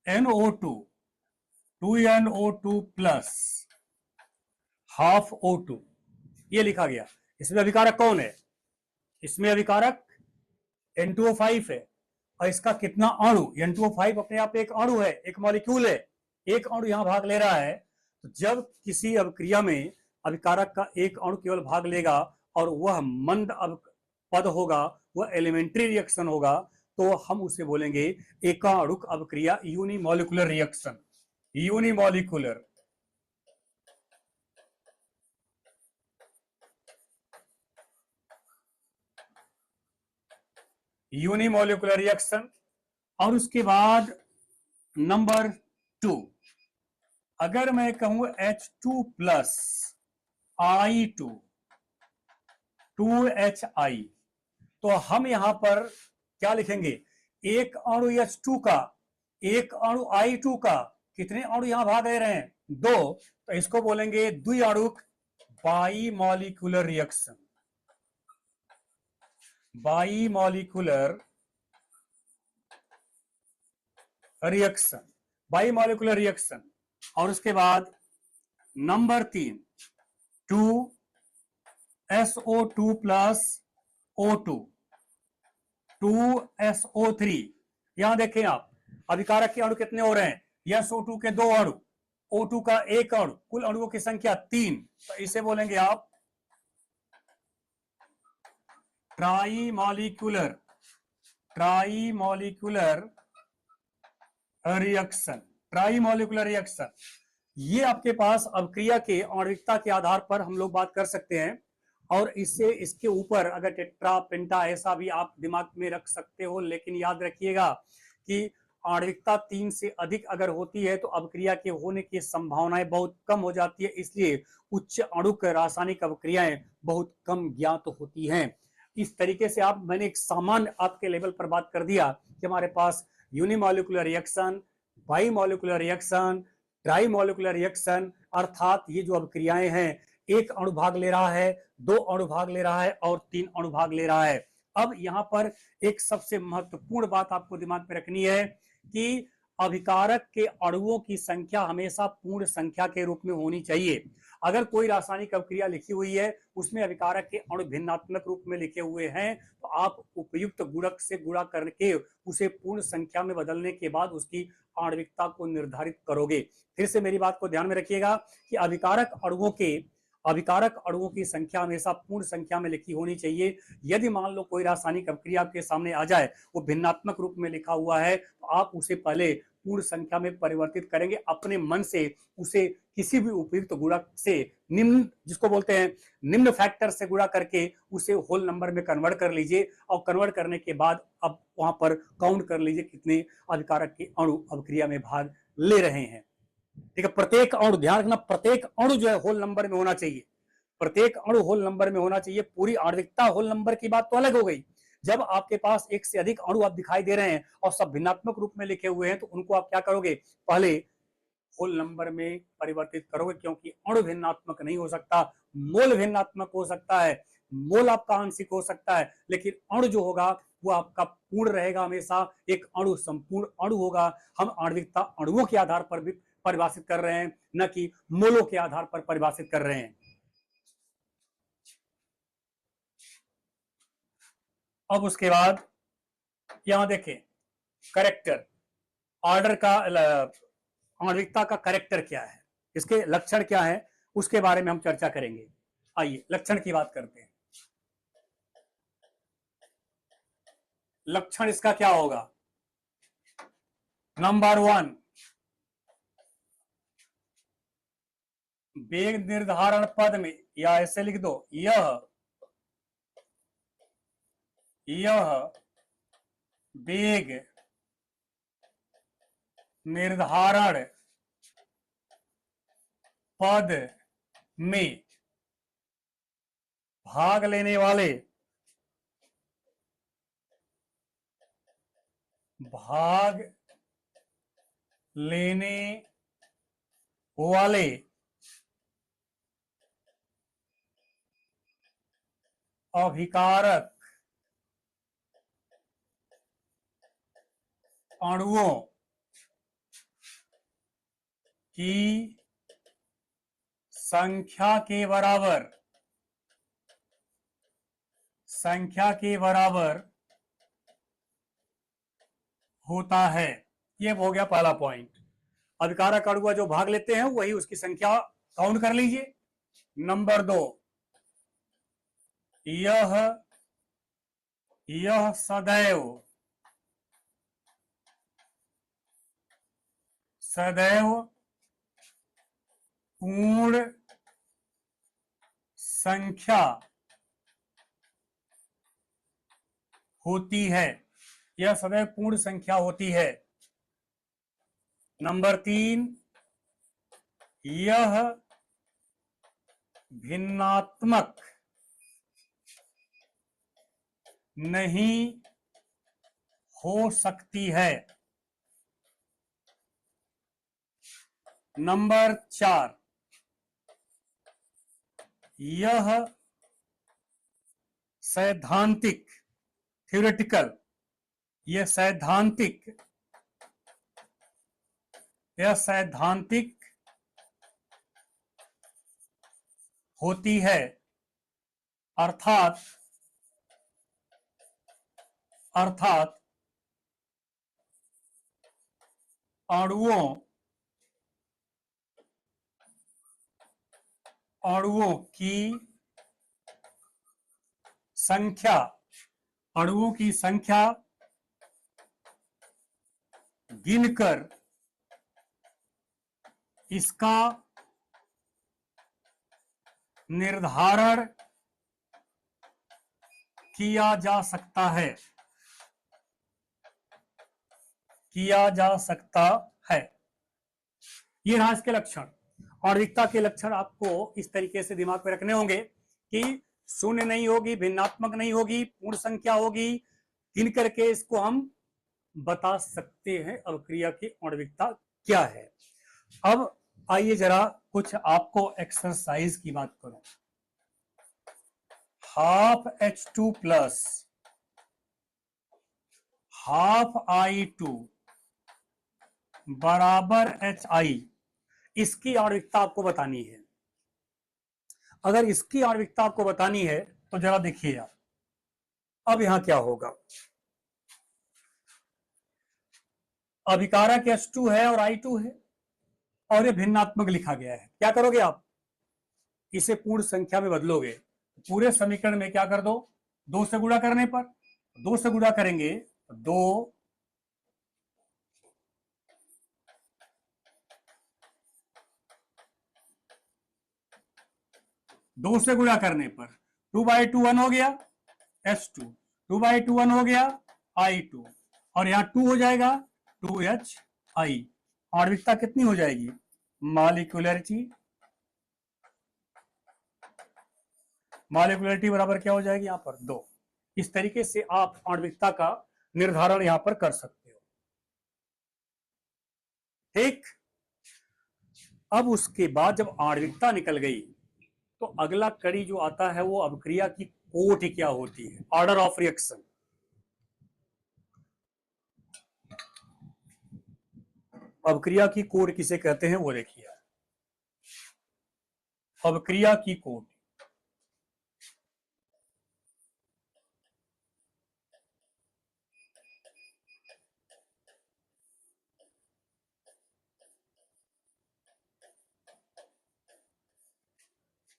NO2 2NO2 plus half O2, ये लिखा गया। इसमें अभिकारक कौन है? इसमें अभिकारक N2O5 है, और इसका कितना अणु, N2O5 अपने आप एक अणु है, एक मॉलिक्यूल है, एक अणु यहां भाग ले रहा है। तो जब किसी अभिक्रिया में अभिकारक का एक अणु केवल भाग लेगा और वह मंद पद होगा, वह एलिमेंट्री रिएक्शन होगा, तो हम उसे बोलेंगे एकाणुक अभिक्रिया, unimolecular reaction. Unimolecular unimolecular reaction. और उसके बाद नंबर 2, अगर मैं कहूं H2 प्लस I2 2HI, तो हम यहां पर क्या लिखेंगे? एक अणु H2 का, एक अणु I2 का, कितने अणु यहां भाग ले रहे हैं? 2, तो इसको बोलेंगे द्विआणुक बाइमॉलिक्यूलर रिएक्शन, बाइमॉलिक्यूलर रिएक्शन, बाइमॉलिक्यूलर रिएक्शन। और उसके बाद number 3, 2SO2 plus O2 2SO3। यहां देखें आप, अभिकारक के अणु कितने हो रहे हैं? SO2 के 2 अणु, O2 का 1 अणु, कुल अणुओं की संख्या 3। तो इसे बोलेंगे आप ट्राइमॉलिक्यूलर रिएक्शन, ट्राइमॉलिक्यूलर रिएक्शन। ये आपके पास अभिक्रिया के आणविकता के आधार पर हम लोग बात कर सकते हैं। और इससे, इसके ऊपर अगर टेट्रा, पेंटा, ऐसा भी आप दिमाग में रख सकते हो, लेकिन याद रखिएगा कि आणविकता 3 से अधिक अगर होती है तो अभिक्रिया के होने की संभावनाएं बहुत कम हो जाती है, इसलिए उच्च अणुक रासायनिक अभिक्रियाएं बहुत कम ज्ञात होती हैं। इस तरीके से आप, मैंने एक सामान्य आपके लेवल पर बात कर दिया कि हमारे पास यूनिमॉलिक्यूलर रिएक्शन, बाइमॉलिक्यूलर रिएक्शन, ट्राइमॉलिक्यूलर रिएक्शन, अर्थात ये जो अभिक्रियाएं हैं, एक अणु भाग ले रहा है, 2 अणु भाग ले रहा है और 3 अणु भाग ले रहा है। अब यहां पर एक सबसे महत्वपूर्ण बात आपको दिमाग में रखनी है कि अभिकारक के अणुओं की संख्या हमेशा पूर्ण संख्या के रूप में होनी चाहिए। अगर कोई रासायनिक अभिक्रिया लिखी हुई है, उसमें अभिकारक के अणु भिन्नात्मक रूप में लिखे हुए हैं, तो आप उपयुक्त गुणक से गुणा करके उसे पूर्ण संख्या में बदलने के बाद उसकी आणविकता को निर्धारित करोगे। फिर से मेरी बात को ध्यान में रखिएगा कि अभिकारक अणुओं की संख्या हमेशा पूर्ण संख्या में लिखी होनी चाहिए। यदि मान लो कोई रासायनिक अभिक्रिया आपके सामने आ जाए, वो भिन्नात्मक रूप में लिखा हुआ है, तो आप उसे पहले पूर्ण संख्या में परिवर्तित करेंगे अपने मन से, उसे किसी भी उपयुक्त गुणक से, निम्न जिसको बोलते हैं निम्न फैक्टर से गुणा करके उसे होल नंबर में कन्वर्ट कर लीजिए, और कन्वर्ट करने के बाद अब वहां पर काउंट कर लीजिए कितने अभिकारक के अणु अभिक्रिया में भाग ले रहे हैं। ठीक है, प्रत्येक अणु, ध्यान रखना, प्रत्येक अणु जो है होल नंबर में होना चाहिए, प्रत्येक अणु होल नंबर में होना चाहिए। पूरी आणविकता होल नंबर की बात तो अलग हो गई। जब आपके पास एक से अधिक अणु आप दिखाई दे रहे हैं और सब भिन्नात्मक रूप में लिखे हुए हैं, तो उनको आप क्या करोगे, पहले होल नंबर में परिवर्तित करोगे, क्योंकि अणु भिन्नात्मक नहीं हो सकता, मोल भिन्नात्मक हो सकता है, मोल आपका आंशिक हो सकता है, लेकिन अणु जो होगा वो आपका पूर्ण रहेगा हमेशा, एक अणु संपूर्ण अणु होगा। हम आणविकता अणुओं के आधार पर भी परिभाषित कर रहे हैं, न कि मोलों के आधार पर परिभाषित कर रहे हैं। अब उसके बाद यहां देखें करेक्टर, ऑर्डर का, आणविकता का करेक्टर क्या है, इसके लक्षण क्या है, उसके बारे में हम चर्चा करेंगे। आइए लक्षण की बात करते हैं। लक्षण इसका क्या होगा, नंबर 1, वेग निर्धारण पद में, या ऐसे लिख दो, यह वेग निर्धारण पद में भाग लेने वाले अभिकारक अणुओं की संख्या के बराबर होता है। ये हो गया पहला पॉइंट। अभिकारक अणु जो भाग लेते हैं वही उसकी संख्या काउंट कर लीजिए। नंबर 2, यह सदैव पूर्ण संख्या होती है, यह सदैव पूर्ण संख्या होती है। नंबर 3, यह भिन्नात्मक नहीं हो सकती है। नंबर 4, यह सैद्धांतिक, थ्योरेटिकल, यह सैद्धांतिक होती है, अर्थात अणुओं की संख्या गिनकर इसका निर्धारण किया जा सकता है। ये रहा इसके लक्षण। आणविकता के लक्षण आपको इस तरीके से दिमाग में रखने होंगे कि शून्य नहीं होगी, भिन्नात्मक नहीं होगी, पूर्ण संख्या होगी, गिन करके इसको हम बता सकते हैं अभिक्रिया की आणविकता क्या है। अब आइए जरा कुछ आपको एक्सरसाइज की बात करूं। Half H2 plus half I2 बराबर HI, इसकी आणविकता आपको बतानी है। अगर इसकी आणविकता आपको बतानी है तो जरा देखिए आप, अब यहां क्या होगा, अभिकारक H2 है और I2 है और ये भिन्नात्मक लिखा गया है। क्या करोगे आप, इसे पूर्ण संख्या में बदलोगे। पूरे समीकरण में क्या कर दो, 2 से गुणा करने पर, 2 से गुणा करेंगे तो 2 2 से गुणा करने पर 2/2 1 हो गया H2, 2/2 1 हो गया I2, और यहाँ 2 हो जाएगा 2HI। आणविकता कितनी हो जाएगी? मॉलिक्यूलरिटी बराबर क्या हो जाएगी? यहाँ पर 2। इस तरीके से आप आणविकता का निर्धारण यहां पर कर सकते हो। ठीक, अब उसके बाद जब आणविकता निकल गई तो अगला कड़ी जो आता है वो अभिक्रिया की कोटि क्या होती है, ऑर्डर ऑफ रिएक्शन। अभिक्रिया की कोटि किसे कहते हैं वो देखिए, अभिक्रिया की कोटि।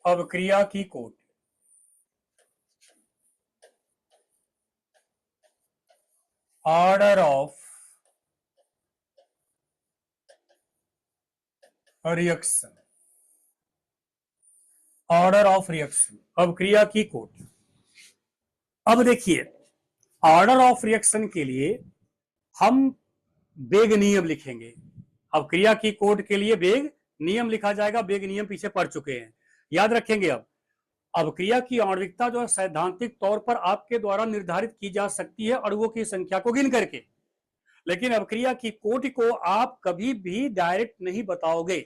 अभिक्रिया की कोटि order of reaction, order of reaction, अभिक्रिया की कोटि। अब देखिए, ऑर्डर ऑफ रिएक्शन के लिए हम वेग नियम लिखेंगे। अभिक्रिया की कोटि के लिए वेग नियम लिखा जाएगा। वेग नियम पीछे पढ़ चुके हैं, याद रखेंगे। अब अभिक्रिया की आणविकता जो है सैद्धांतिक तौर पर आपके द्वारा निर्धारित की जा सकती है अणुओं की संख्या को गिन करके, लेकिन अभिक्रिया की कोटि को आप कभी भी डायरेक्ट नहीं बताओगे।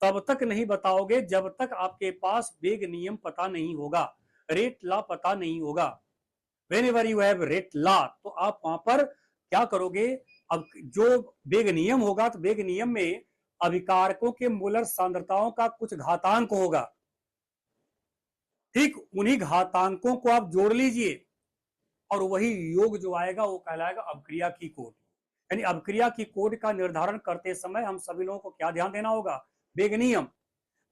तब तक नहीं बताओगे जब तक आपके पास वेग नियम पता नहीं होगा, रेट लॉ पता नहीं होगा। Whenever you have rate law, तो आप वहां पर क्या करोगे? अब जो वेग नियम होगा तो वेग नियम में अभिकारकों के मोलर सांद्रताओं का कुछ घातांक होगा। ठीक, उन्हीं घातांकों को आप जोड़ लीजिए और वही योग जो आएगा वो कहलाएगा अभिक्रिया की कोटि। यानी अभिक्रिया की कोटि का निर्धारण करते समय हम सभी लोगों को क्या ध्यान देना होगा? वेग नियम।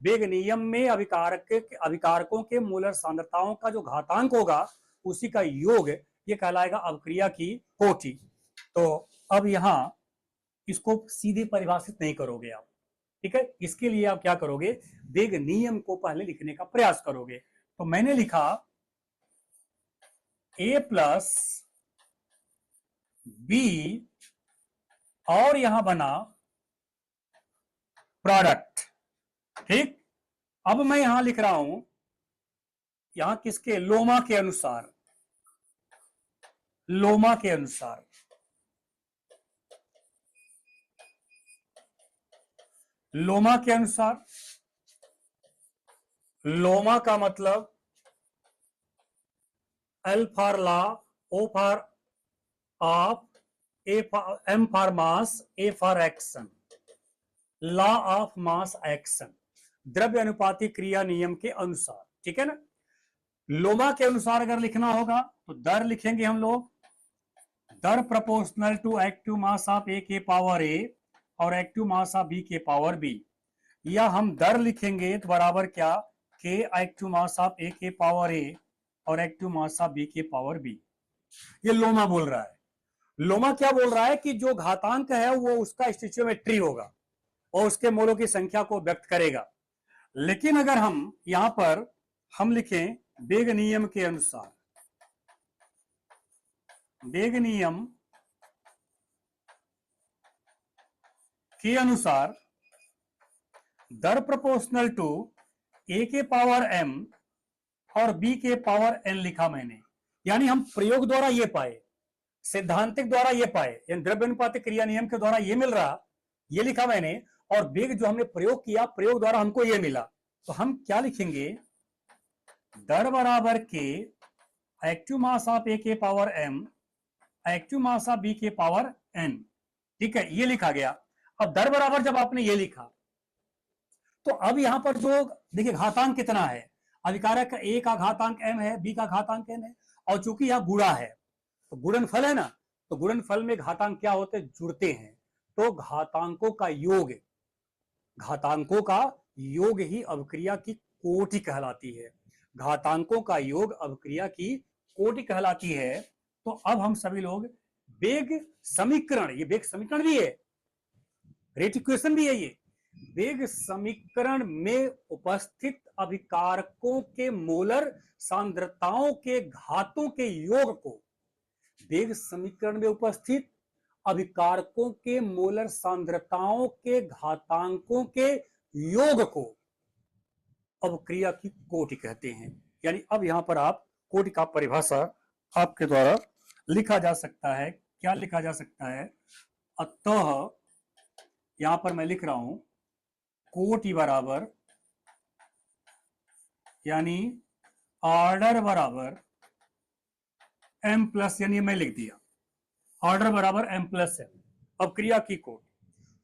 वेग नियम में अभिकारकों के मोलर सांद्रताओं का जो घातांक होगा उसी का योग ये कहलाएगा अभिक्रिया की कोटि। तो अब यहां इसको सीधे परिभाषित नहीं करोगे आप, ठीक है। इसके लिए आप क्या करोगे? वेग नियम को पहले लिखने का प्रयास करोगे। तो मैंने लिखा A प्लस बी और यहां बना प्रोडक्ट। ठीक, अब मैं यहां लिख रहा हूं, यहां किसके? लोमा के अनुसार, लोमा के अनुसार। लोमा के अनुसार, लोमा का मतलब L for law, O for of, M for mass, A for action, law of mass action, द्रव्य अनुपाती क्रिया नियम के अनुसार। ठीक है ना। लोमा के अनुसार अगर लिखना होगा तो दर लिखेंगे हम लोग, दर proportional to active mass of A के पावर A और एक्टिव मास ऑफ B के पावर B। या हम दर लिखेंगे तो बराबर क्या? K active mass of A के पावर A और एक्टिव मास ऑफ B के पावर B। ये लोमा बोल रहा है। लोमा क्या बोल रहा है कि जो घातांक है वो उसका स्टोइचियोमेट्री होगा और उसके मोलों की संख्या को व्यक्त करेगा। लेकिन अगर हम यहां पर हम लिखें वेग नियम के अनुसार, वेग नियम के अनुसार दर प्रोपोर्शनल टू A के पावर M और B के पावर N लिखा मैंने। यानी हम प्रयोग द्वारा ये पाए, सैद्धांतिक द्वारा ये पाए, यानी द्रव्यानुपातिक क्रिया नियम के द्वारा ये मिल रहा, ये लिखा मैंने, और वेग जो हमने प्रयोग किया, प्रयोग द्वारा हमको ये मिला। तो हम क्या लिखेंगे? दर बराबर के एक्टिव मास ऑफ A के power M, active mass of B के पावर N। ठीक है, ये लिखा गया। अब दर बराबर जब आपने ये लिखा तो अब यहां पर जो देखिए घातांक कितना है, अभिकारक का A का घातांक M है, B का घातांक N है, और चूंकि यहां गुणा है तो गुणनफल है ना, तो गुणनफल में घातांक क्या होते हैं? जुड़ते हैं। तो घातांकों का योग, घातांकों का योग ही अभिक्रिया की कोटि कहलाती है। घातांकों का योग अभिक्रिया की कोटि कहलाती है। तो अब हम सभी लोग वेग समीकरण, ये वेग समीकरण भी है, रेट इक्वेशन भी है, ये वेग समीकरण में उपस्थित अभिकारकों के मोलर सांद्रताओं के घातों के योग को, वेग समीकरण में उपस्थित अभिकारकों के मोलर सांद्रताओं के घातांकों के योग को अवक्रिया की कोटि कहते हैं। यानी अब यहां पर आप कोटि का परिभाषा आपके द्वारा लिखा जा सकता है। क्या लिखा जा सकता है? अतः यहां पर मैं लिख रहा हूं कोटि बराबर, यानी ऑर्डर बराबर m प्लस, यानी मैं लिख दिया ऑर्डर बराबर m प्लस m, अवक्रिया की कोटि।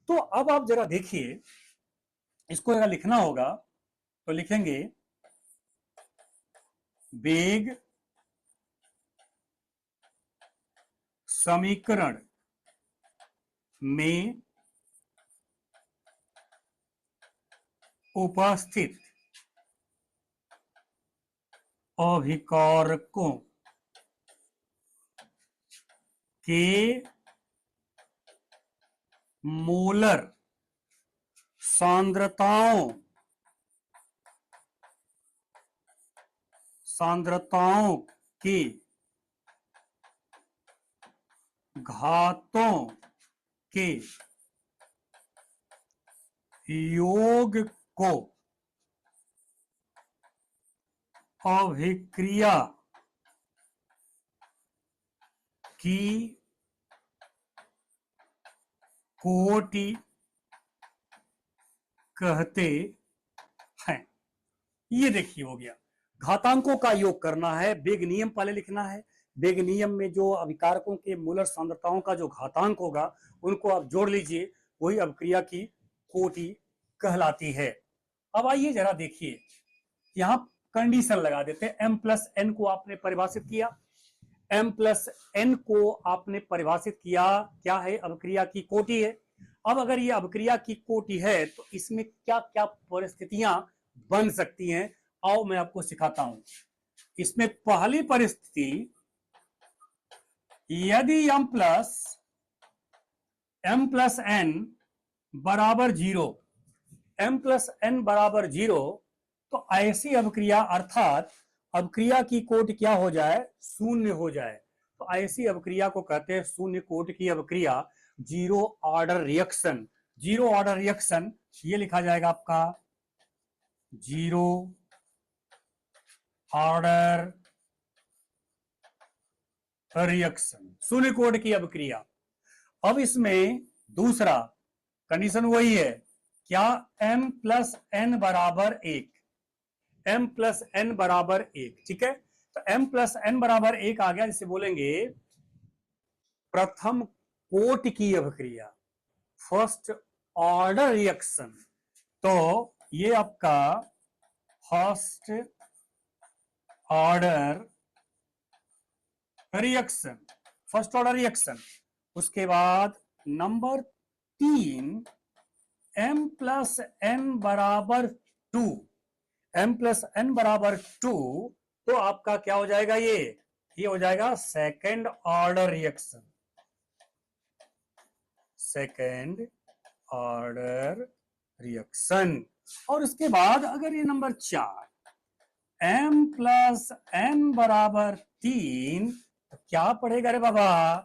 तो अब आप जरा देखिए, इसको अगर लिखना होगा तो लिखेंगे वेग समीकरण में उपस्थित अभिकारकों के मोलर सांद्रताओं के घातों के योग को अभिक्रिया की कोटि कहते हैं। ये देखिए हो गया, घातांकों का योग करना है, वेग नियम पहले लिखना है। वेग नियम में जो अभिकारकों के मूलर सांद्रताओं का जो घातांक होगा उनको आप जोड़ लीजिए, वही अभिक्रिया की कोटि कहलाती है। अब आइए जरा देखिए, यहां कंडीशन लगा देते हैं। m प्लस एन को आपने परिभाषित किया, m प्लस एन को आपने परिभाषित किया, क्या है? अभिक्रिया की कोटि है। अब अगर ये अभिक्रिया की कोटि है तो इसमें क्या क्या परिस्थितियां बन सकती हैं, आओ मैं आपको सिखाता हूं। इसमें पहली परिस्थिति, यदि m प्लस एन बराबर 0, m प्लस एन बराबर 0, तो ऐसी अभिक्रिया, अर्थात अभिक्रिया की कोटि क्या हो जाए? शून्य हो जाए। तो ऐसी अभिक्रिया को कहते हैं शून्य कोटि की अभिक्रिया, zero order reaction. Zero order reaction ये लिखा जाएगा आपका जीरो ऑर्डर रिएक्शन, शून्य कोटि की अभिक्रिया। अब इसमें दूसरा कंडीशन वही है, क्या? m प्लस एन बराबर 1, m प्लस एन बराबर 1, ठीक है। तो m प्लस एन बराबर 1 आ गया, जिसे बोलेंगे प्रथम कोटि की अभिक्रिया, फर्स्ट ऑर्डर रिएक्शन। तो ये आपका first order reaction, first order reaction. उसके बाद नंबर 3, m प्लस एन बराबर 2, m प्लस एन बराबर 2, तो आपका क्या हो जाएगा? ये हो जाएगा second order reaction, second order reaction. और उसके बाद अगर ये नंबर 4, m प्लस एन बराबर 3, तो क्या पढ़ेगा रे बाबा?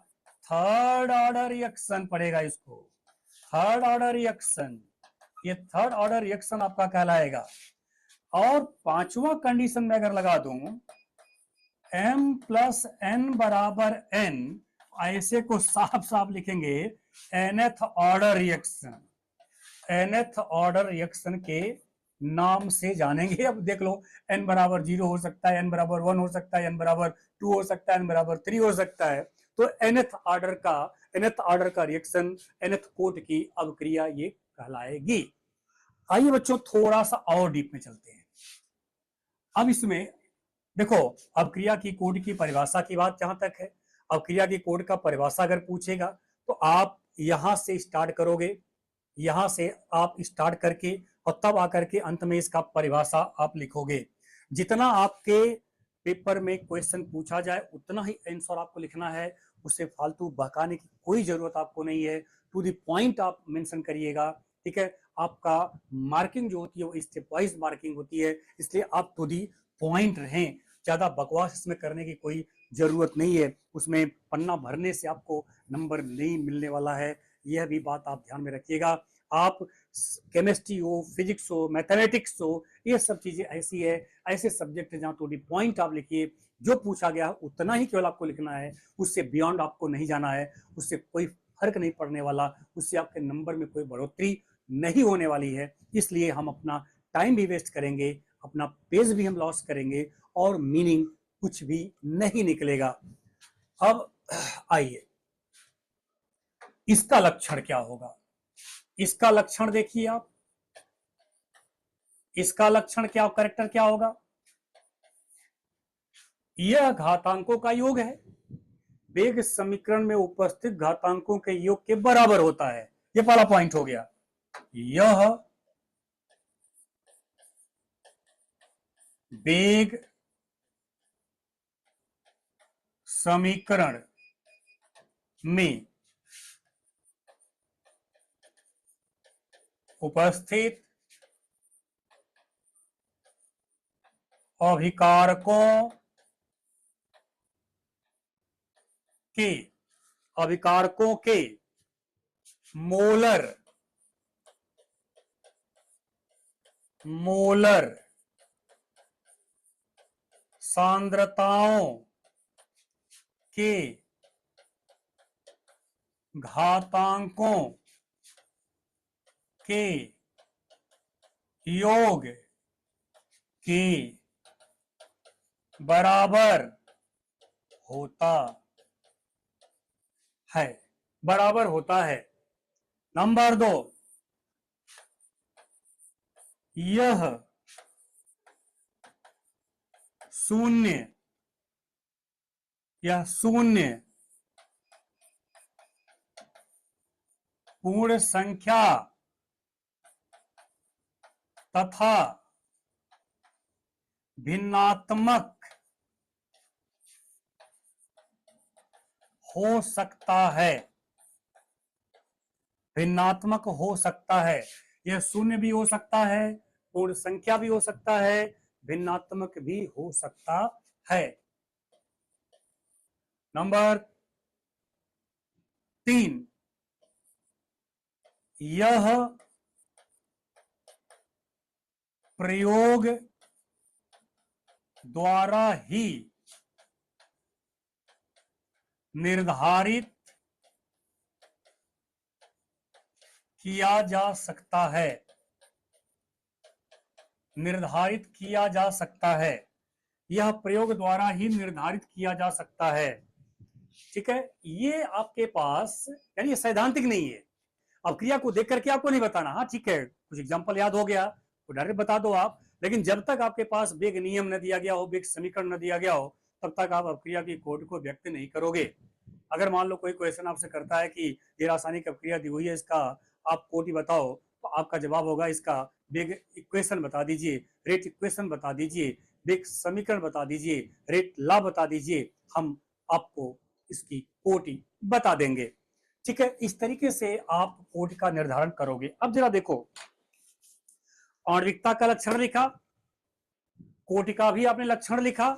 थर्ड ऑर्डर रिएक्शन पढ़ेगा इसको, थर्ड ऑर्डर रिएक्शन। ये थर्ड ऑर्डर रिएक्शन आपका कहलाएगा। और पांचवा कंडीशन में अगर लगा दूं m प्लस एन बराबर n, ऐसे को साफ साफ लिखेंगे nth order reaction, nth order reaction के नाम से जानेंगे। अब देख लो, n बराबर 0 हो सकता है, n बराबर 1 हो सकता है, n बराबर 2 हो सकता है, n बराबर 3 हो सकता है। तो nth ऑर्डर का रिएक्शन, nth कोटि की अभिक्रिया ये कहलाएगी। आइए बच्चों थोड़ा सा और डीप में चलते हैं। अब इसमें देखो, अभिक्रिया की कोटि की परिभाषा की बात जहां तक है, अभिक्रिया की कोटि का परिभाषा अगर पूछेगा तो आप यहां से स्टार्ट करोगे, यहां से आप स्टार्ट करके और तब आकर के अंत में इसका परिभाषा आप लिखोगे। जितना आपके पेपर में क्वेश्चन पूछा जाए उतना ही आंसर आपको लिखना है, उससे फालतू बहकाने की कोई जरूरत आपको नहीं है। टू द पॉइंट आप मेंशन करिएगा, ठीक है, आपका मार्किंग जो होती है वो स्टेप वाइज मार्किंग होती है, इसलिए आप टू दी पॉइंट रहें, ज्यादा बकवास इसमें करने की कोई जरूरत नहीं है, उसमें पन्ना भरने से आपको नंबर नहीं मिलने वाला है, यह भी बात आप ध्यान में रखिएगा। आप केमिस्ट्री हो, फिजिक्स हो, मैथमेटिक्स हो, ये सब चीजें ऐसी है, ऐसे सब्जेक्ट है जहाँ टू दी पॉइंट आप लिखिए, जो पूछा गया उतना ही केवल आपको लिखना है, उससे बियॉन्ड आपको नहीं जाना है, उससे कोई फर्क नहीं पड़ने वाला, उससे आपके नंबर में कोई बढ़ोतरी नहीं होने वाली है, इसलिए हम अपना टाइम भी वेस्ट करेंगे, अपना पेज भी हम लॉस करेंगे और मीनिंग कुछ भी नहीं निकलेगा। अब आइए इसका लक्षण क्या होगा, इसका लक्षण देखिए आप, इसका लक्षण क्या, कैरेक्टर क्या होगा, यह घातांकों का योग है, वेग समीकरण में उपस्थित घातांकों के योग के बराबर होता है, ये पहला पॉइंट हो गया। यह वेग समीकरण में उपस्थित अभिकारकों के अभिकारकों के मोलर मोलर सांद्रताओं के घातांकों के योग के बराबर होता है, बराबर होता है। नंबर 2, यह शून्य पूर्ण संख्या तथा भिन्नात्मक हो सकता है, भिन्नात्मक हो सकता है, यह शून्य भी हो सकता है, पूर्ण संख्या भी हो सकता है, भिन्नात्मक भी हो सकता है। नंबर 3, यह प्रयोग द्वारा ही निर्धारित किया जा सकता है, निर्धारित किया जा सकता है, यह प्रयोग द्वारा ही निर्धारित किया जा सकता है। ठीक है, ये आपके पास यानी ये सैद्धांतिक नहीं है, अब क्रिया को देख करके आपको नहीं बताना, हाँ ठीक है कुछ एग्जांपल याद हो गया तो डायरेक्ट बता दो आप, लेकिन जब तक आपके पास वेग नियम न दिया गया हो, वेग समीकरण न दिया गया हो, तब तक आप अपक्रिया की कोटि को व्यक्त नहीं करोगे। अगर मान लो कोई क्वेश्चन आपसे करता है कि ये रासायनिक अपक्रिया दी हुई है, इसका आप कोटि बताओ, तो आपका जवाब होगा इसका वेग इक्वेशन बता दीजिए, रेट इक्वेशन बता दीजिए, वेग समीकरण बता दीजिए, रेट लॉ बता दीजिए, हम आपको इसकी कोटि बता देंगे। ठीक है, इस तरीके से आप कोटि का निर्धारण करोगे। अब जरा देखो, आणविकता का लक्षण लिखा, कोटि का भी आपने लक्षण लिखा,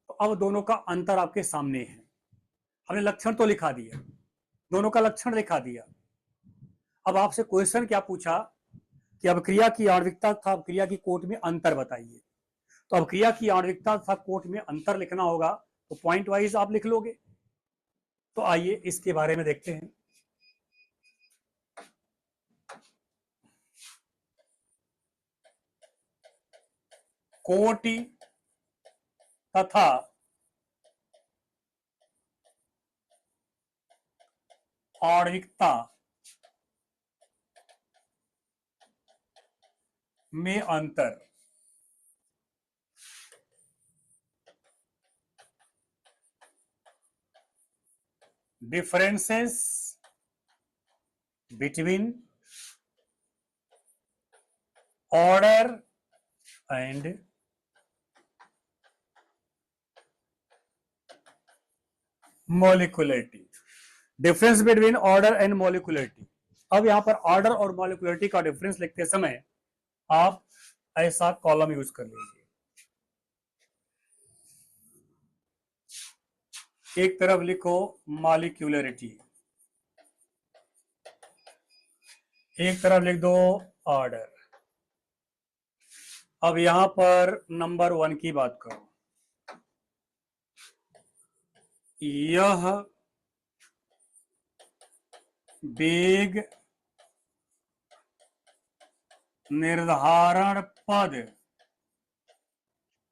तो अब दोनों का अंतर आपके सामने है, हमने लक्षण तो लिखा दिया, दोनों का लक्षण लिखा दिया। अब आपसे क्वेश्चन क्या पूछा कि अभिक्रिया की आणविकता तथा अभिक्रिया की कोटि में अंतर बताइए, तो अभिक्रिया की आणविकता तथा कोटि में अंतर लिखना होगा, तो पॉइंट वाइज आप लिख लोगे। तो आइए इसके बारे में देखते हैं। कोटि तथा आणविकता में अंतर। Differences between order and molecularity, difference between order and molecularity. अब यहाँ पर ऑर्डर और मॉलिक्युलरिटी का डिफरेंस लिखते समय आप ऐसा कॉलम यूज कर लीजिए। एक तरफ लिखो मॉलिक्युलरिटी, एक तरफ लिख दो ऑर्डर। अब यहां पर नंबर 1 की बात करो, यह वेग निर्धारण पद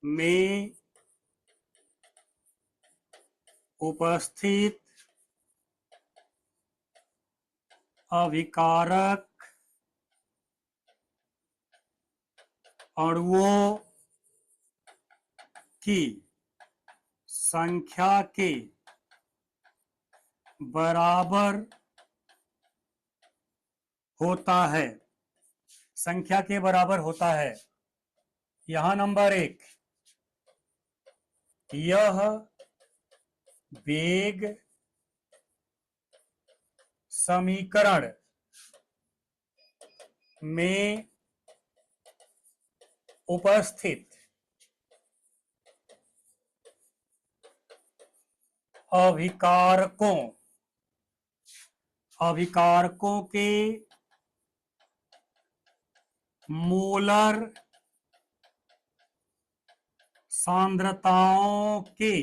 में उपस्थित अभिकारक अणुओं की संख्या के बराबर होता है। संख्या के बराबर होता है। यहां नंबर 1, यह वेग समीकरण में उपस्थित अभिकारकों के मोलर सांद्रताओं के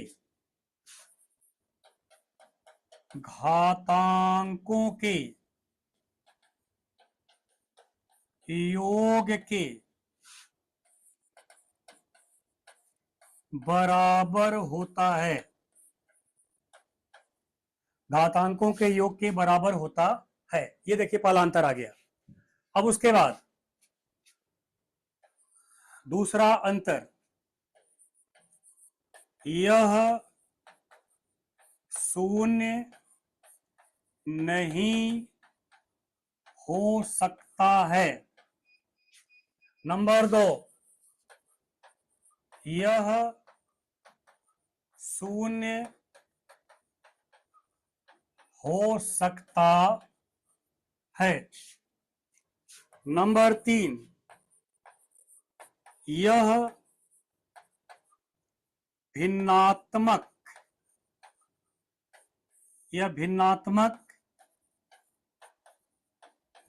घातांकों के योग के बराबर होता है। घातांकों के योग के बराबर होता है। ये देखिए पहला अंतर आ गया। अब उसके बाद दूसरा अंतर, यह शून्य नहीं हो सकता है। नंबर 2, यह शून्य हो सकता है। नंबर 3, यह भिन्नात्मक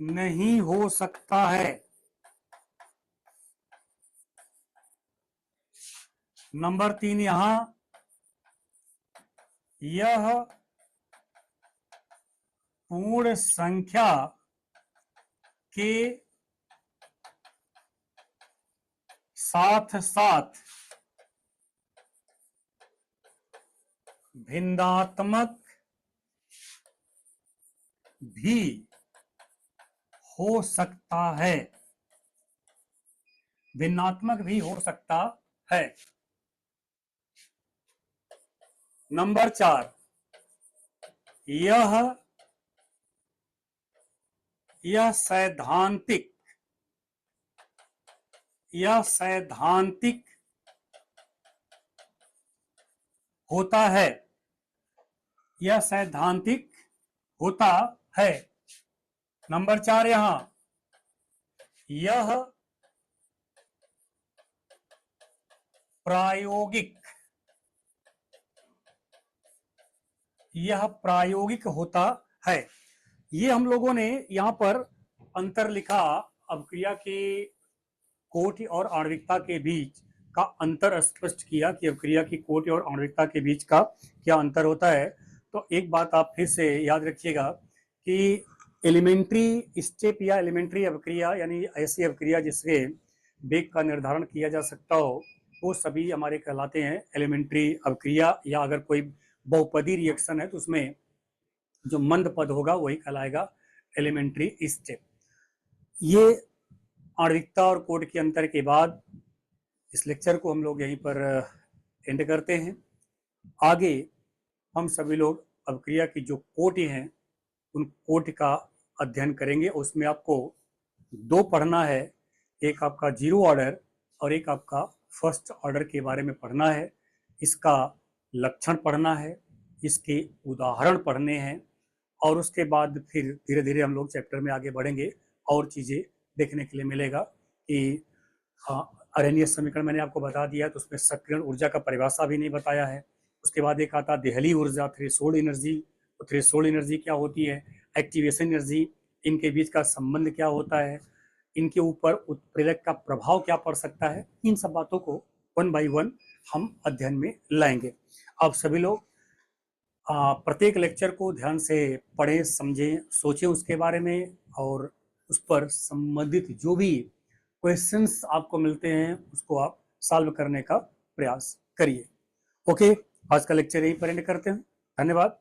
नहीं हो सकता है। नंबर 3 यहां, यह पूर्ण संख्या के साथ साथ भिन्नात्मक भी हो सकता है। भिन्नात्मक भी हो सकता है। नंबर 4, यह सैद्धांतिक होता है। यह सैद्धांतिक होता है। नंबर 4 यहां, यह प्रायोगिक होता है। ये हम लोगों ने यहां पर अंतर लिखा। अभिक्रिया के कोटि और आणविकता के बीच का अंतर स्पष्ट किया कि अभिक्रिया की कोटि और आणविकता के बीच का क्या अंतर होता है। तो एक बात आप फिर से याद रखिएगा कि एलिमेंट्री स्टेप या एलिमेंट्री अभिक्रिया, यानी ऐसी अभिक्रिया जिससे वेग का निर्धारण किया जा सकता हो, वो सभी हमारे कहलाते हैं एलिमेंट्री अभिक्रिया। या अगर कोई बहुपदी रिएक्शन है तो उसमें जो मंद पद होगा वही कहलाएगा एलिमेंट्री स्टेप। ये आणविकता और कोट के अंतर के बाद इस लेक्चर को हम लोग यहीं पर एंड करते हैं। आगे हम सभी लोग अभिक्रिया की जो कोटि हैं उन कोटि का अध्ययन करेंगे। उसमें आपको 2 पढ़ना है, एक आपका 0 ऑर्डर और एक आपका फर्स्ट ऑर्डर के बारे में पढ़ना है। इसका लक्षण पढ़ना है, इसके उदाहरण पढ़ने हैं और उसके बाद फिर धीरे धीरे हम लोग चैप्टर में आगे बढ़ेंगे और चीज़ें देखने के लिए मिलेगा कि अरेनियस समीकरण मैंने आपको बता दिया, तो उसमें सक्रियण ऊर्जा का परिभाषा भी नहीं बताया है। उसके बाद एक आता देहली ऊर्जा, थ्रेशोल्ड एनर्जी। तो थ्रेशोल्ड एनर्जी क्या होती है, एक्टिवेशन एनर्जी, इनके बीच का संबंध क्या होता है, इनके ऊपर उत्प्रेरक का प्रभाव क्या पड़ सकता है, इन सब बातों को वन बाय वन हम अध्ययन में लाएंगे। अब सभी लोग प्रत्येक लेक्चर को ध्यान से पढ़ें, समझें, सोचें उसके बारे में, और उस पर संबंधित जो भी क्वेश्चंस आपको मिलते हैं उसको आप सॉल्व करने का प्रयास करिए। ओके, आज का लेक्चर यहीं पर एंड करते हैं। धन्यवाद।